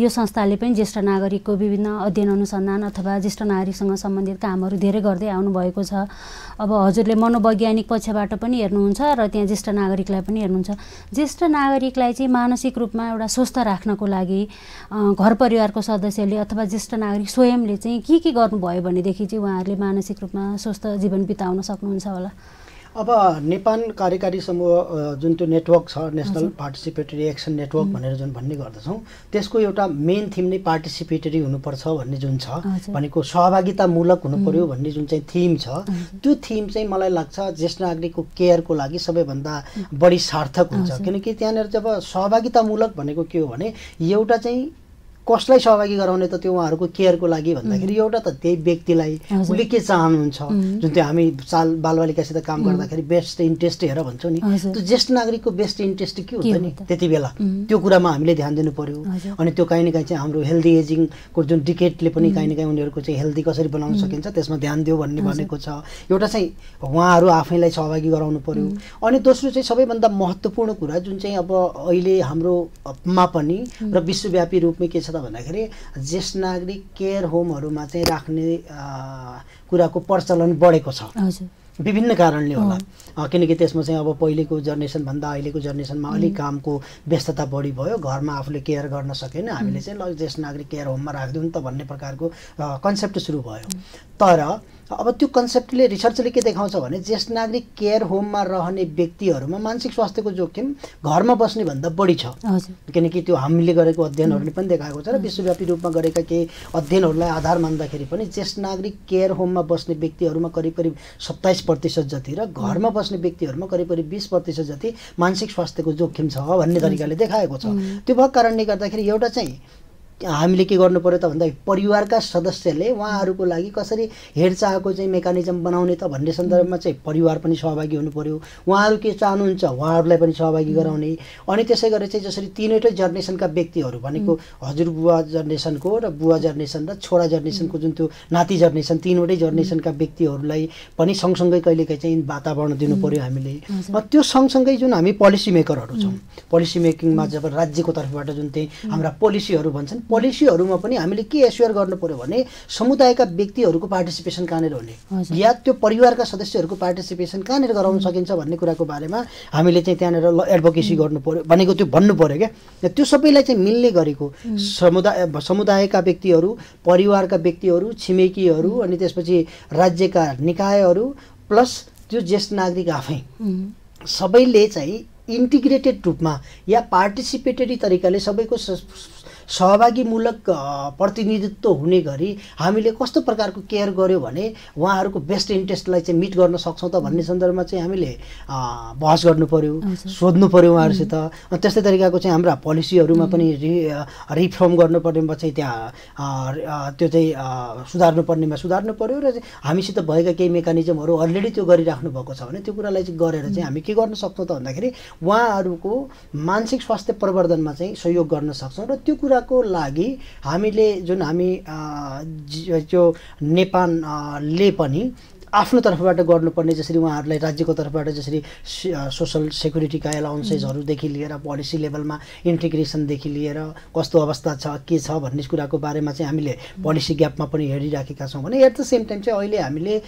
यो संस्थाले पनि ज्येष्ठ नागरिकको विभिन्न अध्ययन अनुसन्धान अथवा ज्येष्ठ नागरिकसँग सम्बन्धित कामहरू धेरै गर्दै आउनुभएको छ। अब हजुरले मनोवैज्ञानिक पक्षबाट पनि हेर्नुहुन्छ र त्यहाँ ज्येष्ठ नागरिकलाई पनि हेर्नुहुन्छ। ज्येष्ठ नागरिकलाई चाहिँ मानसिक रूपमा एउटा स्वस्थ राख्नको लागि घर परिवारको सदस्यले अथवा ज्येष्ठ नागरिक स्वयंले चाहिँ के गर्नुभयो भनेदेखि चाहिँ उहाँहरूले मानसिक रूपमा स्वस्थ जीवन बिताउन सक्नुहुन्छ होला? अब नेपाल कार्यकारी समूह जुन त्यो नेटवर्क छ, नेसनल पार्टिसिपेटरी एक्सन नेटवर्क भनेर जुन भन्ने गर्दछौँ, त्यसको एउटा मेन थिम नै पार्टिसिपेटरी हुनुपर्छ भन्ने जुन छ, भनेको सहभागितामूलक हुनु पर्यो भन्ने जुन चाहिँ थिम छ, त्यो थिम चाहिँ मलाई लाग्छ ज्येष्ठ नागरिकको केयरको लागि सबैभन्दा बढी सार्थक हुन्छ। किनकि त्यहाँनिर जब सहभागितामूलक भनेको के हो भने एउटा चाहिँ कसलाई सहभागी गराउने त त्यो उहाँहरूको केयरको लागि भन्दाखेरि एउटा त त्यही व्यक्तिलाई उसले के चाहनुहुन्छ, जुन त्यो हामी बालबालिकासित काम गर्दाखेरि बेस्ट इन्ट्रेस्ट हेर भन्छौँ नि, त्यो ज्येष्ठ नागरिकको बेस्ट इन्ट्रेस्ट के हुन्छ नि त्यति बेला त्यो कुरामा हामीले ध्यान दिनु पर्यो। अनि त्यो कहीँ न कहीँ चाहिँ हाम्रो हेल्दी एजिङको जुन डिकेटले पनि कहीँ न कहीँ उनीहरूको चाहिँ हेल्दी कसरी बनाउन सकिन्छ त्यसमा ध्यान दियो भन्ने भनेको छ। एउटा चाहिँ उहाँहरू आफैलाई सहभागी गराउनु पर्यो। अनि दोस्रो चाहिँ सबैभन्दा महत्त्वपूर्ण कुरा जुन चाहिँ अब अहिले हाम्रोमा पनि र विश्वव्यापी रूपमै के छ भन्दाखेरि ज्येष्ठ नागरिक केयर होमहरूमा चाहिँ राख्ने कुराको प्रचलन बढेको छ, विभिन्न कारणले होला। किनकि त्यसमा चाहिँ अब पहिलेको जेनेरेसनभन्दा अहिलेको जेनेरेसनमा अलिक कामको व्यस्तता बढी भयो, घरमा आफूले केयर गर्न सकेन, हामीले चाहिँ ज्येष्ठ नागरिक केयर होममा राखिदिउँ नि त भन्ने प्रकारको कन्सेप्ट सुरु भयो। तर अब त्यो कन्सेप्टले रिसर्चले के देखाउँछ भने ज्येष्ठ नागरिक केयर होममा रहने व्यक्तिहरूमा मानसिक स्वास्थ्यको जोखिम घरमा बस्ने भन्दा बढी छ। किनकि त्यो हामीले गरेको अध्ययनहरूले पनि देखाएको छ र विश्वव्यापी रूपमा गरेका केही अध्ययनहरूलाई आधार मान्दाखेरि पनि ज्येष्ठ नागरिक केयर होममा बस्ने व्यक्तिहरूमा करिब 27% जति र घरमा बस्ने व्यक्तिहरूमा करिब 20% जति मानसिक स्वास्थ्यको जोखिम छ भन्ने तरिकाले देखाएको छ। त्यो भएको कारणले गर्दाखेरि एउटा चाहिँ हामीले के गर्नु पर्यो त भन्दा परिवारका सदस्यले उहाँहरूको लागि कसरी हेरचाहको चाहिँ मेकानिजम बनाउने त भन्ने सन्दर्भमा चाहिँ परिवार पनि सहभागी हुनु पर्यो। उहाँहरू के चाहनुहुन्छ उहाँहरूलाई पनि सहभागी गराउने। अनि त्यसै गरी चाहिँ जसरी तिनवटै जेनेरेसनका व्यक्तिहरू भनेको हजुरबुवा जेनेरेसनको र बुवा जेनेरेसन र छोरा जेनेरेसनको जुन त्यो नाति जेनेरेसन तीनवटै जेनेरेसनका व्यक्तिहरूलाई पनि सँगसँगै कहिलेकाहीँ चाहिँ वातावरण दिनु पर्यो हामीले। त्यो सँगसँगै जुन हामी पोलिसी मेकरहरू छौँ, पोलिसी मेकिङमा जब राज्यको तर्फबाट जुन चाहिँ हाम्रा पोलिसीहरू भन्छन् पोलिसीहरूमा पनि हामीले के एस्योर गर्नु पर्यो भने समुदायका व्यक्तिहरूको पार्टिसिपेसन कहाँनिर हुने या त्यो परिवारका सदस्यहरूको पार्टिसिपेसन कहाँनिर गराउन सकिन्छ भन्ने कुराको बारेमा हामीले चाहिँ त्यहाँनिर एडभोकेसी गर्नु पर्यो भनेको त्यो भन्नु पर्यो क्या। त्यो सबैलाई चाहिँ मिल्ने गरेको समुदायका व्यक्तिहरू, परिवारका व्यक्तिहरू, छिमेकीहरू अनि त्यसपछि राज्यका निकायहरू प्लस त्यो ज्येष्ठ नागरिक आफै सबैले चाहिँ इन्टिग्रेटेड रूपमा या पार्टिसिपेटरी तरिकाले सबैको सहभागीमूलक प्रतिनिधित्व हुने गरी हामीले कस्तो प्रकारको केयर गर्यो भने उहाँहरूको बेस्ट इन्ट्रेस्टलाई चाहिँ मिट गर्न सक्छौँ त भन्ने सन्दर्भमा चाहिँ हामीले बहस गर्नु पर्यो, सोध्नु पर्यो उहाँहरूसित। त्यस्तै तरिकाको चाहिँ हाम्रा पोलिसीहरूमा पनि रिफर्म गर्नुपर्नेमा चाहिँ त्यहाँ त्यो चाहिँ सुधार्नुपर्नेमा सुधार्नु पर्यो र हामीसित भएका केही मेकानिजमहरू अलरेडी त्यो गरिराख्नु भएको छ भने त्यो कुरालाई चाहिँ गरेर चाहिँ हामी के गर्न सक्छौँ त भन्दाखेरि उहाँहरूको मानसिक स्वास्थ्य प्रवर्धनमा चाहिँ सहयोग गर्न सक्छौँ। र त्यो को लागि हामीले जुन हामी जो नेपालले पनि आफ्नो तर्फबाट गर्नुपर्ने जसरी उहाँहरूलाई राज्यको तर्फबाट जसरी सोसल सेक्युरिटीका एलाउन्सेसहरूदेखि लिएर पोलिसी लेभलमा इन्टिग्रेसनदेखि लिएर कस्तो अवस्था छ के छ भन्ने कुराको बारेमा चाहिँ हामीले पोलिसी ग्यापमा पनि हेरिराखेका छौँ भने एट द सेम टाइम चाहिँ अहिले हामीले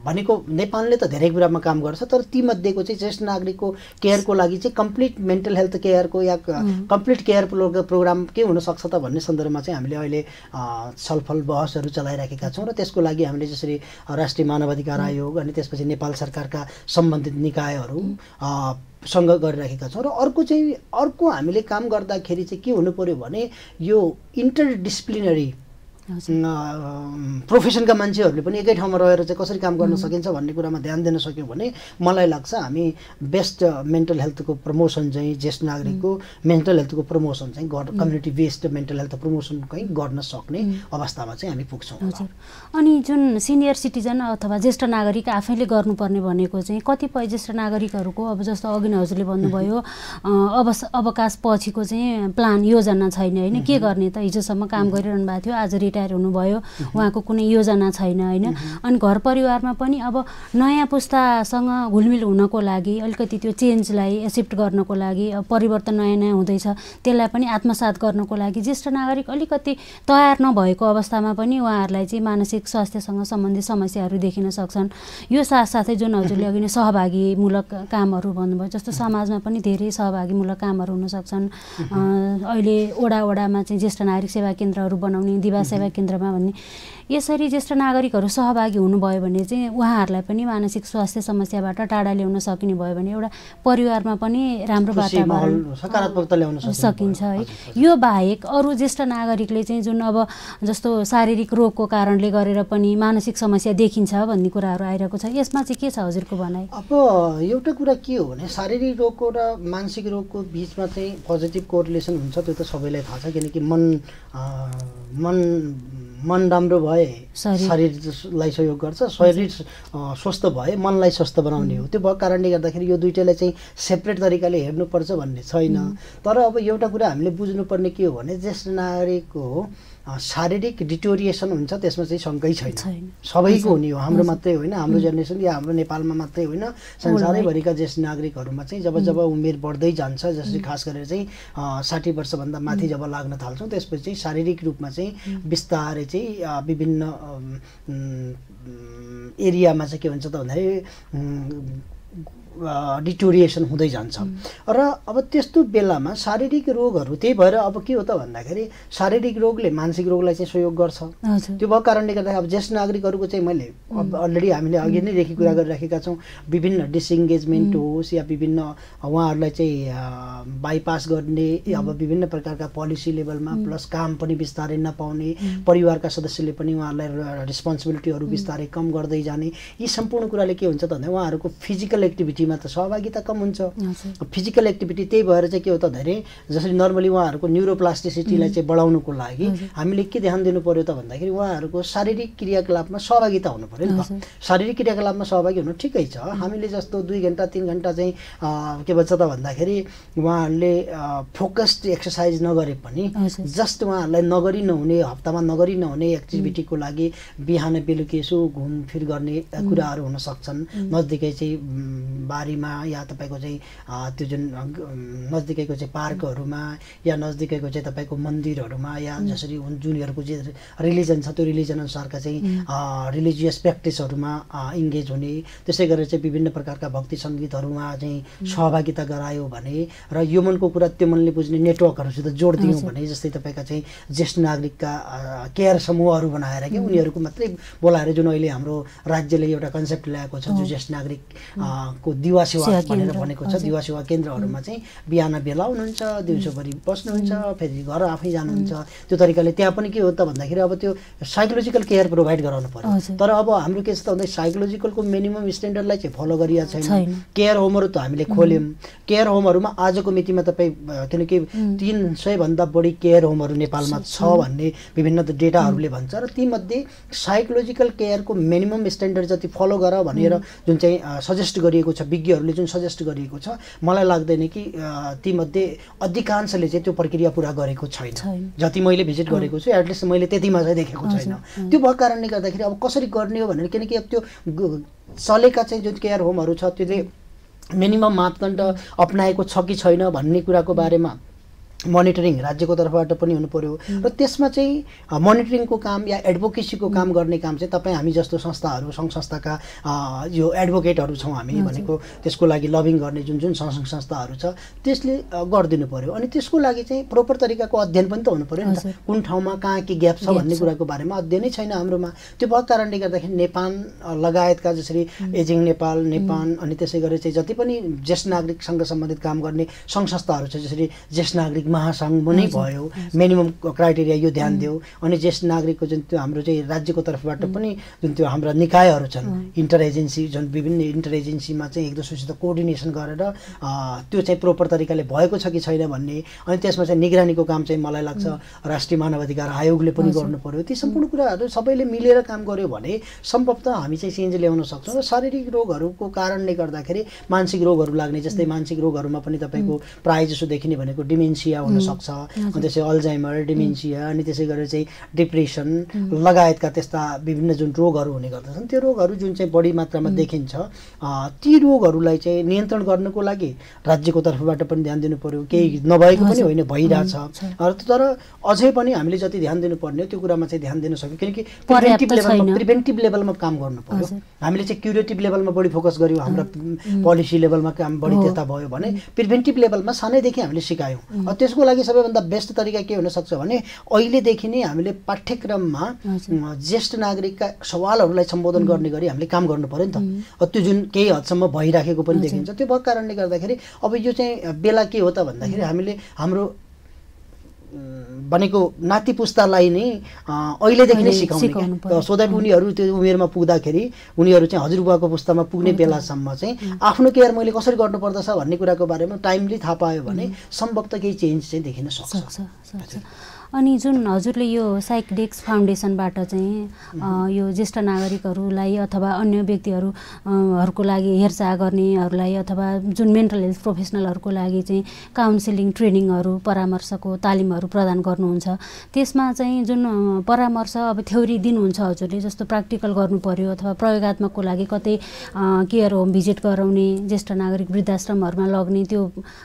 भनेको नेपालले त धेरै कुरामा काम गर्छ, तर तीमध्येको चाहिँ ज्येष्ठ नागरिकको केयरको लागि चाहिँ कम्प्लिट मेन्टल हेल्थ केयरको या कम्प्लिट केयर प्रोग्राम के हुनसक्छ त भन्ने सन्दर्भमा चाहिँ हामीले अहिले छलफल बहसहरू चलाइराखेका छौँ। र त्यसको लागि हामीले जसरी राष्ट्रिय मानवाधिकार आयोग अनि त्यसपछि नेपाल सरकारका सम्बन्धित निकायहरू सँग गरिराखेका छौँ। र अर्को हामीले काम गर्दाखेरि चाहिँ के हुनु पर्यो भने यो इन्टरडिसिप्लिनरी प्रोफेसनका मान्छेहरूले पनि एकै ठाउँमा रहेर चाहिँ कसरी काम गर्न सकिन्छ भन्ने कुरामा ध्यान दिन सक्यौँ भने मलाई लाग्छ हामी बेस्ट मेन्टल हेल्थको प्रमोसन चाहिँ ज्येष्ठ नागरिकको मेन्टल हेल्थको प्रमोसन चाहिँ community based mental health promotion चाहिँ गर्न सक्ने अवस्थामा चाहिँ हामी पुग्छौँ। हजुर, अनि जुन सिनियर सिटिजन अथवा ज्येष्ठ नागरिक आफैले गर्नुपर्ने भनेको चाहिँ कतिपय ज्येष्ठ नागरिकहरूको अब जस्तो अघि नै हजुरले भन्नुभयो अवकाश पछिको चाहिँ प्लान योजना छैन होइन, के गर्ने त, हिजोसम्म काम गरिरहनु भएको थियो, आज रिटायर हुनुभयो, उहाँको कुनै योजना छैन होइन। अनि घर परिवारमा पनि अब नयाँ पुस्तासँग घुलमिल हुनको लागि अलिकति त्यो चेन्जलाई एक्सेप्ट गर्नको लागि परिवर्तन नयाँ नयाँ हुँदैछ त्यसलाई पनि आत्मसात गर्नको लागि ज्येष्ठ नागरिक अलिकति तयार नभएको अवस्थामा पनि उहाँहरूलाई चाहिँ मानसिक स्वास्थ्यसँग सम्बन्धित समस्याहरू देखिन सक्छन्। यो साथसाथै जुन हजुरले अघि नै सहभागीमूलक कामहरू भन्नुभयो, जस्तो समाजमा पनि धेरै सहभागीमूलक कामहरू हुन सक्छन्। अहिले वडामा चाहिँ ज्येष्ठ नागरिक सेवा केन्द्रहरू बनाउने, दिवा सेवा केन्द्रमा भन्ने, यसरी ज्येष्ठ नागरिकहरू सहभागी हुनुभयो भने चाहिँ उहाँहरूलाई पनि मानसिक स्वास्थ्य समस्याबाट टाढा ल्याउन सकिने भयो भने एउटा परिवारमा पनि राम्रो वातावरण सकारात्मकता ल्याउन सकिन्छ है। यो बाहेक अरू ज्येष्ठ नागरिकले चाहिँ जुन अब जस्तो शारीरिक रोगको कारणले गरेर पनि मानसिक समस्या देखिन्छ भन्ने कुराहरू आइरहेको छ, यसमा चाहिँ के छ हजुरको भनाइ? अब एउटा कुरा के हो भने शारीरिक रोगको र मानसिक रोगको बिचमा चाहिँ पोजिटिभ कोरिलेसन हुन्छ, त्यो त सबैलाई थाहा छ। किनकि मन राम्रो भए शरीरलाई सहयोग गर्छ, शरीर स्वस्थ भए मनलाई स्वस्थ बनाउने हो। त्यो भएको कारणले गर्दाखेरि यो दुइटैलाई चाहिँ सेपरेट तरिकाले हेर्नुपर्छ भन्ने छैन। तर अब एउटा कुरा हामीले बुझ्नुपर्ने के हो भने ज्येष्ठ नागरिकको शारीरिक डिटोरिएसन हुन्छ, त्यसमा चाहिँ शङ्कै छैन। सबैको हुने हो, हाम्रो मात्रै होइन, हाम्रो जेनेरेसन या हाम्रो नेपालमा मात्रै होइन, संसारैभरिका ज्येष्ठ नागरिकहरूमा चाहिँ जब उमेर बढ्दै जान्छ, जसरी खास गरेर चाहिँ 60 वर्षभन्दा माथि जब लाग्न थाल्छौँ, त्यसपछि चाहिँ शारीरिक रूपमा चाहिँ बिस्तारै चाहिँ विभिन्न एरियामा चाहिँ के हुन्छ त भन्दाखेरि डिटोरिएसन हुँदै जान्छ। र अब त्यस्तो बेलामा शारीरिक रोगहरू, त्यही भएर अब के हो त भन्दाखेरि शारीरिक रोगले मानसिक रोगलाई चाहिँ सहयोग गर्छ। त्यो भएको कारणले गर्दा अब ज्येष्ठ नागरिकहरूको चाहिँ मैले अलरेडी हामीले अघि नैदेखि कुरा गरिराखेका छौँ, विभिन्न डिसइङ्गेजमेन्ट होस् या विभिन्न उहाँहरूलाई चाहिँ बाइपास गर्ने, अब विभिन्न प्रकारका पोलिसी लेभलमा प्लस काम पनि बिस्तारै नपाउने, परिवारका सदस्यले पनि उहाँहरूलाई रिस्पोन्सिबिलिटीहरू बिस्तारै कम गर्दै जाने, यी सम्पूर्ण कुराले के हुन्छ त भन्दा उहाँहरूको फिजिकल एक्टिभिटीमा त सहभागिता कम हुन्छ। फिजिकल एक्टिभिटी त्यही भएर चाहिँ के हो त धेरै जसरी नर्मली उहाँहरूको न्युरोप्लास्टिसिटीलाई चाहिँ बढाउनुको लागि हामीले के ध्यान दिनु पर्यो त भन्दाखेरि उहाँहरूको शारीरिक क्रियाकलापमा सहभागिता हुनु पर्यो नि त। शारीरिक क्रियाकलापमा सहभागी हुनु ठिकै छ, हामीले जस्तो 2 घन्टा 3 घन्टा चाहिँ के भन्छ त भन्दाखेरि उहाँहरूले फोकस्ड एक्सर्साइज नगरे पनि जस्ट उहाँहरूलाई नगरी नहुने, हप्तामा नगरी नहुने एक्टिभिटीको लागि बिहान बेलुकी यसो घुमफिर गर्ने कुराहरू हुन सक्छन्। नजिकै चाहिँ बारीमा या तपाईँको चाहिँ त्यो जुन नजिकैको चाहिँ पार्कहरूमा या नजिकैको चाहिँ तपाईँको मन्दिरहरूमा या जसरी जुनीहरूको चाहिँ रिलिजन छ त्यो रिलिजन अनुसारका चाहिँ रिलिजियस प्र्याक्टिसहरूमा इङ्गेज हुने, त्यसै गरेर चाहिँ विभिन्न प्रकारका भक्ति सङ्गीतहरूमा चाहिँ सहभागिता गरायो भने र यो मनको कुरा त्यो मनले बुझ्ने नेटवर्कहरूसित जोड दियौँ भने, जस्तै तपाईँका चाहिँ ज्येष्ठ नागरिकका केयर समूहहरू बनाएर क्या उनीहरूको मात्रै बोलाएर, जुन अहिले हाम्रो राज्यले एउटा कन्सेप्ट ल्याएको छ जो ज्येष्ठ नागरिक को दिवा सेवा भनेर भनेको छ। दिवा सेवा केन्द्रहरूमा चाहिँ बिहान बेला हुनुहुन्छ, दिउँसोभरि बस्नुहुन्छ, फेरि घर आफै जानुहुन्छ। त्यो तरिकाले त्यहाँ पनि के हो त भन्दाखेरि अब त्यो साइकोलोजिकल केयर प्रोभाइड गराउनु पर्यो। तर अब हाम्रो के छ त भन्दा साइकोलोजिकलको मिनिमम स्ट्यान्डर्डलाई चाहिँ फलो गरिएको छैन। केयर होमहरू त हामीले खोल्यौँ, केयर होमहरूमा आजको मितिमा तपाईँ किनकि 300 भन्दा बढी केयर होमहरू नेपालमा छ भन्ने विभिन्न डेटाहरूले भन्छ र तीमध्ये साइकोलोजिकल केयरको मिनिमम स्ट्यान्डर्ड जति फलो गर भनेर जुन चाहिँ सजेस्ट गरिएको छ, विज्ञहरूले जुन सजेस्ट गरिएको छ, मलाई लाग्दैन कि तीमध्ये अधिकांशले चाहिँ त्यो प्रक्रिया पुरा गरेको छैन। जति मैले भिजिट गरेको छु एटलिस्ट मैले त्यतिमा चाहिँ देखेको छैन। त्यो भएको कारणले गर्दाखेरि अब कसरी गर्ने हो भनेर, किनकि अब त्यो चलेका चाहिँ जुन केयर होमहरू छ त्यसले मिनिमम मापदण्ड अप्नाएको छ कि छैन भन्ने कुराको बारेमा मोनिटरिङ राज्यको तर्फबाट पनि हुनु पर्यो र त्यसमा चाहिँ मोनिटरिङको काम या एडभोकेसीको काम गर्ने काम चाहिँ तपाईँ हामी जस्तो संस्थाहरू सङ्घ संस्थाका यो एडभोकेटहरू छौँ हामी भनेको त्यसको लागि लबिङ गर्ने जुन जुन सङ्घ संस्थाहरू छ त्यसले गरिदिनु पर्यो। अनि त्यसको लागि चाहिँ प्रोपर तरिकाको अध्ययन पनि त हुनु पर्यो नि त, कुन ठाउँमा कहाँ के ग्याप छ भन्ने कुराको बारेमा अध्ययनै छैन हाम्रोमा। त्यो भएको कारणले गर्दाखेरि नेपाल लगायतका जसरी एजिङ नेपाल अनि त्यसै गरी चाहिँ जति पनि ज्येष्ठ नागरिकसँग सम्बन्धित काम गर्ने सङ्घ संस्थाहरू छ, जसरी ज्येष्ठ नागरिक महासङ्घ नै भयो, मिनिमम क्राइटेरिया यो ध्यान दियो। अनि ज्येष्ठ नागरिकको जुन त्यो हाम्रो चाहिँ राज्यको तर्फबाट पनि जुन त्यो हाम्रा निकायहरू छन् इन्टर एजेन्सी, जुन विभिन्न इन्टर एजेन्सीमा चाहिँ एक दोस्रोसित कोअर्डिनेसन गरेर त्यो चाहिँ प्रोपर तरिकाले भएको छ कि छैन भन्ने। अनि त्यसमा चाहिँ निगरानीको काम चाहिँ मलाई लाग्छ राष्ट्रिय मानवाधिकार आयोगले पनि गर्नु पर्यो। ती सम्पूर्ण कुराहरू सबैले मिलेर काम गर्यो भने सम्भवतः हामी चाहिँ चेन्ज ल्याउन सक्छौँ। र शारीरिक रोगहरूको कारणले गर्दाखेरि मानसिक रोगहरू लाग्ने, जस्तै मानसिक रोगहरूमा पनि तपाईँको प्रायः जसो देखिने भनेको डिमेन्सिया हुनसक्छ, अनि त्यसै अल्जाइमर, डिमेन्सिया, अनि त्यसै गरेर चाहिँ डिप्रेसन लगायतका त्यस्ता विभिन्न जुन रोगहरू हुने गर्दछन्, त्यो रोगहरू जुन चाहिँ बढी मात्रामा देखिन्छ, ती रोगहरूलाई चाहिँ नियन्त्रण गर्नको लागि राज्यको तर्फबाट पनि ध्यान दिनु पर्यो। केही नभएको पनि होइन, भइरहेछ। तर अझै पनि हामीले जति ध्यान दिनुपर्ने त्यो कुरामा चाहिँ ध्यान दिन सक्यौँ, किनकि प्रिभेन्टिभ लेभलमा काम गर्नु पर्यो। हामीले चाहिँ क्युरेटिभ लेभलमा बढी फोकस गऱ्यौँ, हाम्रो पोलिसी लेभलमा काम बढी त्यता भयो भने प्रिभेन्टिभ लेभलमा सानैदेखि हामीले सिकायौँ। त्यसको लागि सबैभन्दा बेस्ट तरिका के हुनसक्छ भने अहिलेदेखि नै हामीले पाठ्यक्रममा ज्येष्ठ नागरिकका सवालहरूलाई सम्बोधन गर्ने गरी हामीले काम गर्नु पर्यो नि त। त्यो जुन केही हदसम्म भइराखेको पनि देखिन्छ। त्यो भएको कारणले गर्दाखेरि अब यो चाहिँ बेला के हो त भन्दाखेरि हामीले हाम्रो भनेको नाति पुस्तालाई नै अहिलेदेखि नै सिकाउने क्या, सो द्याट उनीहरू त्यो उमेरमा पुग्दाखेरि उनीहरू चाहिँ हजुरबुवाको पुस्तामा पुग्ने बेलासम्म चाहिँ आफ्नो केयर मैले कसरी गर्नुपर्दछ भन्ने कुराको बारेमा टाइमली थाहा पायो भने सम्भवतः केही चेन्ज चाहिँ देखिन सक्छ। अनि जुन हजुरले यो साइकडेक्स फाउन्डेसनबाट चाहिँ यो ज्येष्ठ नागरिकहरूलाई अथवा अन्य व्यक्तिहरूको लागि हेरचाह गर्नेहरूलाई अथवा जुन मेन्टल हेल्थ प्रोफेसनलहरूको लागि चाहिँ काउन्सिलिङ ट्रेनिङहरू परामर्शको तालिमहरू प्रदान गर्नुहुन्छ, त्यसमा चाहिँ जुन परामर्श अब थ्योरी दिनुहुन्छ हजुरले, जस्तो प्र्याक्टिकल गर्नु पर्यो अथवा प्रयोगात्मकको लागि कतै केयर होम भिजिट गराउने, ज्येष्ठ नागरिक वृद्धाश्रमहरूमा लग्ने, त्यो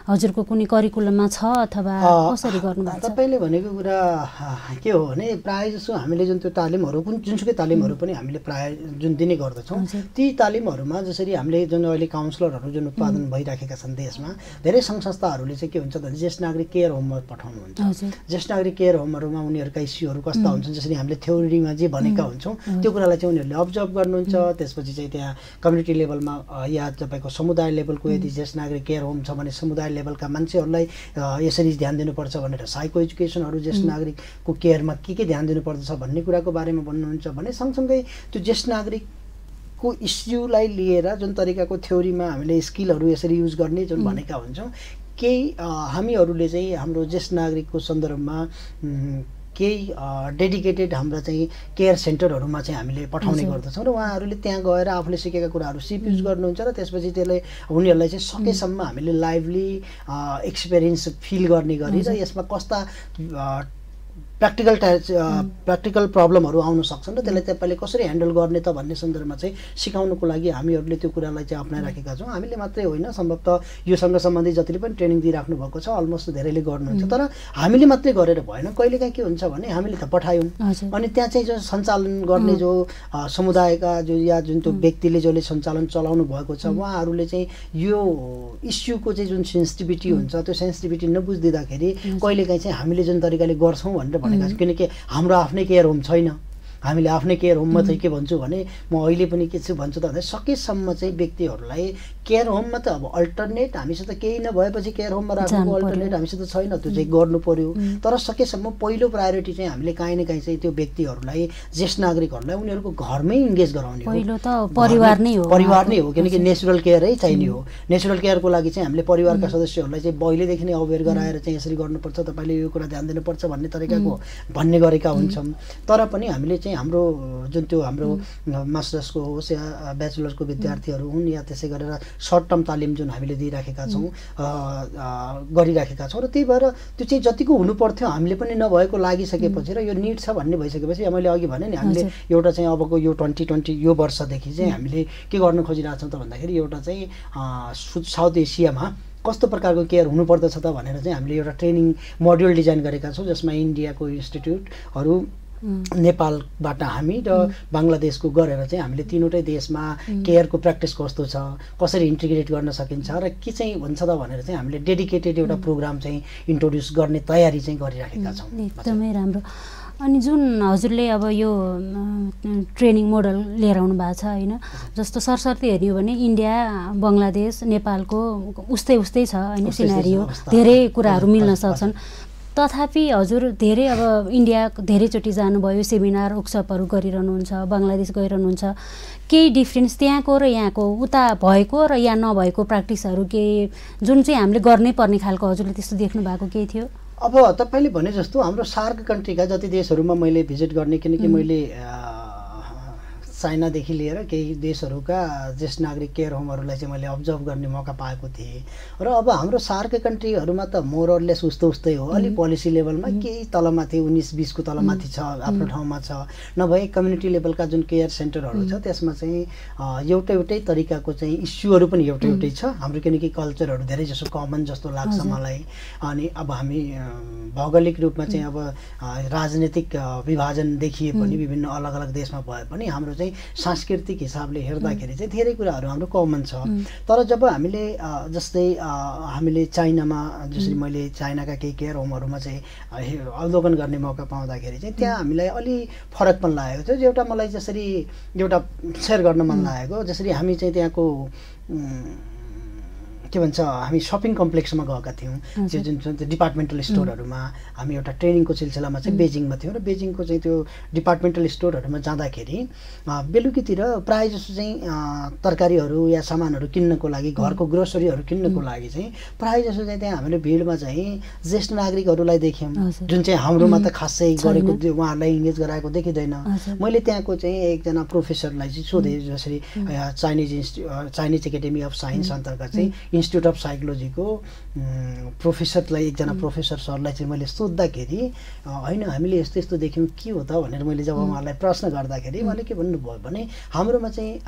हजुरको कुनै करिकुलममा छ अथवा कसरी गर्नुभएको छ? तपाईँले भनेको कुरा के हो भने प्रायः जसो हामीले जुन त्यो तालिमहरू जुनसुकै तालिमहरू पनि हामीले प्रायः जुन दिने गर्दछौँ, ती तालिमहरूमा जसरी हामीले जुन अहिले काउन्सिलरहरू जुन उत्पादन भइराखेका छन् देशमा, धेरै सङ्घ संस्थाहरूले चाहिँ के हुन्छ भने ज्येष्ठ नागरिक केयर होममा पठाउनुहुन्छ। ज्येष्ठ नागरिक केयर होमहरूमा उनीहरूका इस्युहरू कस्ता हुन्छन्, जसरी हामीले थ्योरीमा जे भनेका हुन्छौँ त्यो कुरालाई चाहिँ उनीहरूले अब्जर्भ गर्नुहुन्छ। त्यसपछि चाहिँ त्यहाँ कम्युनिटी लेभलमा या तपाईँको समुदाय लेभलको यदि ज्येष्ठ नागरिक केयर होम छ भने समुदाय लेभलका मान्छेहरूलाई यसरी ध्यान दिनुपर्छ भनेर साइको एजुकेसनहरू ज्येष्ठ नागरिकको केयरमा के ध्यान दिनुपर्दछ भन्ने कुराको बारेमा भन्नुहुन्छ भने सँगसँगै त्यो ज्येष्ठ नागरिकको इस्युलाई लिएर जुन तरिकाको थ्योरीमा हामीले स्किलहरू यसरी युज गर्ने जुन भनेका हुन्छौँ, केही हामीहरूले चाहिँ हाम्रो ज्येष्ठ नागरिकको सन्दर्भमा केही डेडिकेटेड हाम्रा चाहिँ केयर सेन्टरहरूमा चाहिँ हामीले पठाउने गर्दछौँ र उहाँहरूले त्यहाँ गएर आफूले सिकेका कुराहरू सिप युज गर्नुहुन्छ र त्यसपछि त्यसले उनीहरूलाई चाहिँ सकेसम्म हामीले लाइभली एक्सपिरियन्स फिल गर्ने गरी र यसमा कस्ता प्र्याक्टिकल प्रब्लमहरू आउन सक्छन् र त्यसलाई तपाईँले कसरी ह्यान्डल गर्ने त भन्ने सन्दर्भमा चाहिँ सिकाउनुको लागि हामीहरूले त्यो कुरालाई चाहिँ अप्नाइराखेका छौँ। हामीले मात्रै होइन, सम्भवतः योसँग सम्बन्धित जतिले पनि ट्रेनिङ दिइराख्नु भएको छ अलमोस्ट धेरैले गर्नुहुन्छ। तर हामीले मात्रै गरेर भएन, कहिलेकाहीँ के हुन्छ भने हामीले त पठायौँ अनि त्यहाँ चाहिँ जो सञ्चालन गर्ने जो समुदायका जो या जुन त्यो व्यक्तिले जसले सञ्चालन चलाउनु भएको छ उहाँहरूले चाहिँ यो इस्युको चाहिँ जुन सेन्सिटिभिटी हुन्छ त्यो सेन्सिटिभिटी नबुझिदिँदाखेरि कहिलेकाहीँ चाहिँ हामीले जुन तरिकाले गर्छौँ भनेर किनकि हाम्रो आफ्नै केयर होम छैन। हामीले आफ्नै केयर होममा चाहिँ के भन्छु भने म अहिले पनि के छु भन्छु त भन्दा सकेसम्म चाहिँ व्यक्तिहरूलाई केयर होममा त अब अल्टरनेट हामीसित केही नभएपछि केयर होममा राख्नुको अल्टरनेट हामीसित छैन, त्यो चाहिँ गर्नु पर्यो। तर सकेसम्म पहिलो प्रायोरिटी चाहिँ हामीले काहीँ न काहीँ चाहिँ त्यो व्यक्तिहरूलाई ज्येष्ठ नागरिकहरूलाई उनीहरूको घरमै इन्गेज गराउने हो। पहिलो त परिवार नै हो किनकि नेचुरल केयरै चाहिने हो। नेचुरल केयरको लागि चाहिँ हामीले परिवारका सदस्यहरूलाई चाहिँ पहिलेदेखि नै अवेर गराएर चाहिँ यसरी गर्नुपर्छ, तपाईँले यो कुरा ध्यान दिनुपर्छ भन्ने तरिकाको भन्ने गरेका हुन्छौँ। तर पनि हामीले चाहिँ हाम्रो जुन त्यो हाम्रो मास्टर्सको होस् या ब्याचलर्सको विद्यार्थीहरू हुन् या त्यसै गरेर सर्ट टर्म तालिम जुन हामीले दिइराखेका छौँ गरिराखेका छौँ र त्यही भएर त्यो चाहिँ जतिको हुनुपर्थ्यो हामीले पनि नभएको लागिसकेपछि र यो निड छ भन्ने भइसकेपछि मैले अघि भने नि हामीले एउटा चाहिँ अबको यो 2020 यो वर्षदेखि चाहिँ हामीले के गर्न खोजिरहेछौँ त भन्दाखेरि एउटा चाहिँ साउथ एसियामा कस्तो प्रकारको केयर हुनुपर्दछ त भनेर चाहिँ हामीले एउटा ट्रेनिङ मोड्युल डिजाइन गरेका छौँ, जसमा इन्डियाको इन्स्टिट्युटहरू, नेपालबाट हामी र बङ्गलादेशको गरेर चाहिँ हामीले तीनवटै देशमा केयरको प्र्याक्टिस कस्तो छ, कसरी इन्टिग्रेट गर्न सकिन्छ र के चाहिँ हुन्छ त भनेर चाहिँ हामीले डेडिकेटेड एउटा प्रोग्राम चाहिँ इन्ट्रोड्युस गर्ने तयारी चाहिँ गरिराखेका छौँ। एकदमै राम्रो। अनि जुन हजुरले अब यो ट्रेनिङ मोडल लिएर आउनु भएको छ होइन, जस्तो सरसर्ती हेर्ने हो भने इन्डिया बङ्गलादेश नेपालको उस्तै छ होइन सिनारियो, धेरै कुराहरू मिल्न सक्छन्। तथापि हजुर धेरै अब इन्डिया धेरैचोटि जानुभयो, सेमिनार वर्कसपहरू गरिरहनुहुन्छ, बङ्गलादेश गइरहनुहुन्छ, केही डिफ्रेन्स त्यहाँको र यहाँको उता भएको र यहाँ नभएको प्र्याक्टिसहरू केही जुन चाहिँ हामीले गर्नै पर्ने खालको हजुरले त्यस्तो देख्नु भएको केही थियो? अब तपाईँले भने जस्तो हाम्रो सार्क कन्ट्रीका जति देशहरूमा मैले भिजिट गर्ने, किनकि मैले चाइनादेखि लिएर केही देशहरूका ज्येष्ठ नागरिक केयर होमहरूलाई चाहिँ मैले अब्जर्भ गर्ने मौका पाएको थिएँ। र अब हाम्रो सार्क कन्ट्रीहरूमा त मोरलेस उस्तै हो, अलिक पोलिसी लेभलमा केही तलमाथि 19-20 को तलमाथि छ, आफ्नो ठाउँमा छ, नभए कम्युनिटी लेभलका जुन केयर सेन्टरहरू छ त्यसमा चाहिँ एउटै तरिकाको चाहिँ इस्युहरू पनि एउटै छ हाम्रो, किनकि कल्चरहरू धेरै जसो कमन जस्तो लाग्छ मलाई। अनि अब हामी भौगोलिक रूपमा चाहिँ अब राजनीतिक विभाजन देखिए पनि विभिन्न अलग अलग देशमा भए पनि हाम्रो चाहिँ सांस्कृतिक हिसाबले हेर्दाखेरि चाहिँ धेरै कुराहरू हाम्रो कमन छ। तर जब हामीले जस्तै हामीले चाइनामा, जसरी मैले चाइनाका केही केयर होमहरूमा चाहिँ अवलोकन गर्ने मौका पाउँदाखेरि चाहिँ त्यहाँ हामीलाई अलि फरक पनि लागेको थियो। एउटा मलाई जसरी एउटा सेयर गर्न मन लागेको, जसरी हामी चाहिँ त्यहाँको के भन्छ हामी सपिङ कम्प्लेक्समा गएका थियौँ, त्यो जुन डिपार्टमेन्टल स्टोरहरूमा हामी एउटा ट्रेनिङको सिलसिलामा चाहिँ बेजिङमा थियौँ र बेजिङको चाहिँ त्यो डिपार्टमेन्टल स्टोरहरूमा जाँदाखेरि बेलुकीतिर प्रायः जस्तो चाहिँ तरकारीहरू या सामानहरू किन्नको लागि, घरको ग्रोसरीहरू किन्नको लागि चाहिँ प्रायः जस्तो चाहिँ त्यहाँ हामीले भिडमा चाहिँ ज्येष्ठ नागरिकहरूलाई देख्यौँ, जुन चाहिँ हाम्रोमा त खासै गरेको उहाँहरूलाई इङ्गेज गराएको देखिँदैन। मैले त्यहाँको चाहिँ एकजना प्रोफेसरलाई चाहिँ सोधेँ, जसरी चाइनिज एकाडेमी अफ साइन्स अन्तर्गत चाहिँ इन्स्टिट्युट अफ साइकोलोजीको प्रोफेसरलाई, एकजना प्रोफेसर सरलाई चाहिँ मैले सोद्धाखेरि होइन हामीले यस्तो यस्तो देख्यौँ के हो त भनेर मैले जब उहाँलाई प्रश्न गर्दाखेरि उहाँले के भन्नुभयो भने हाम्रोमा चाहिँ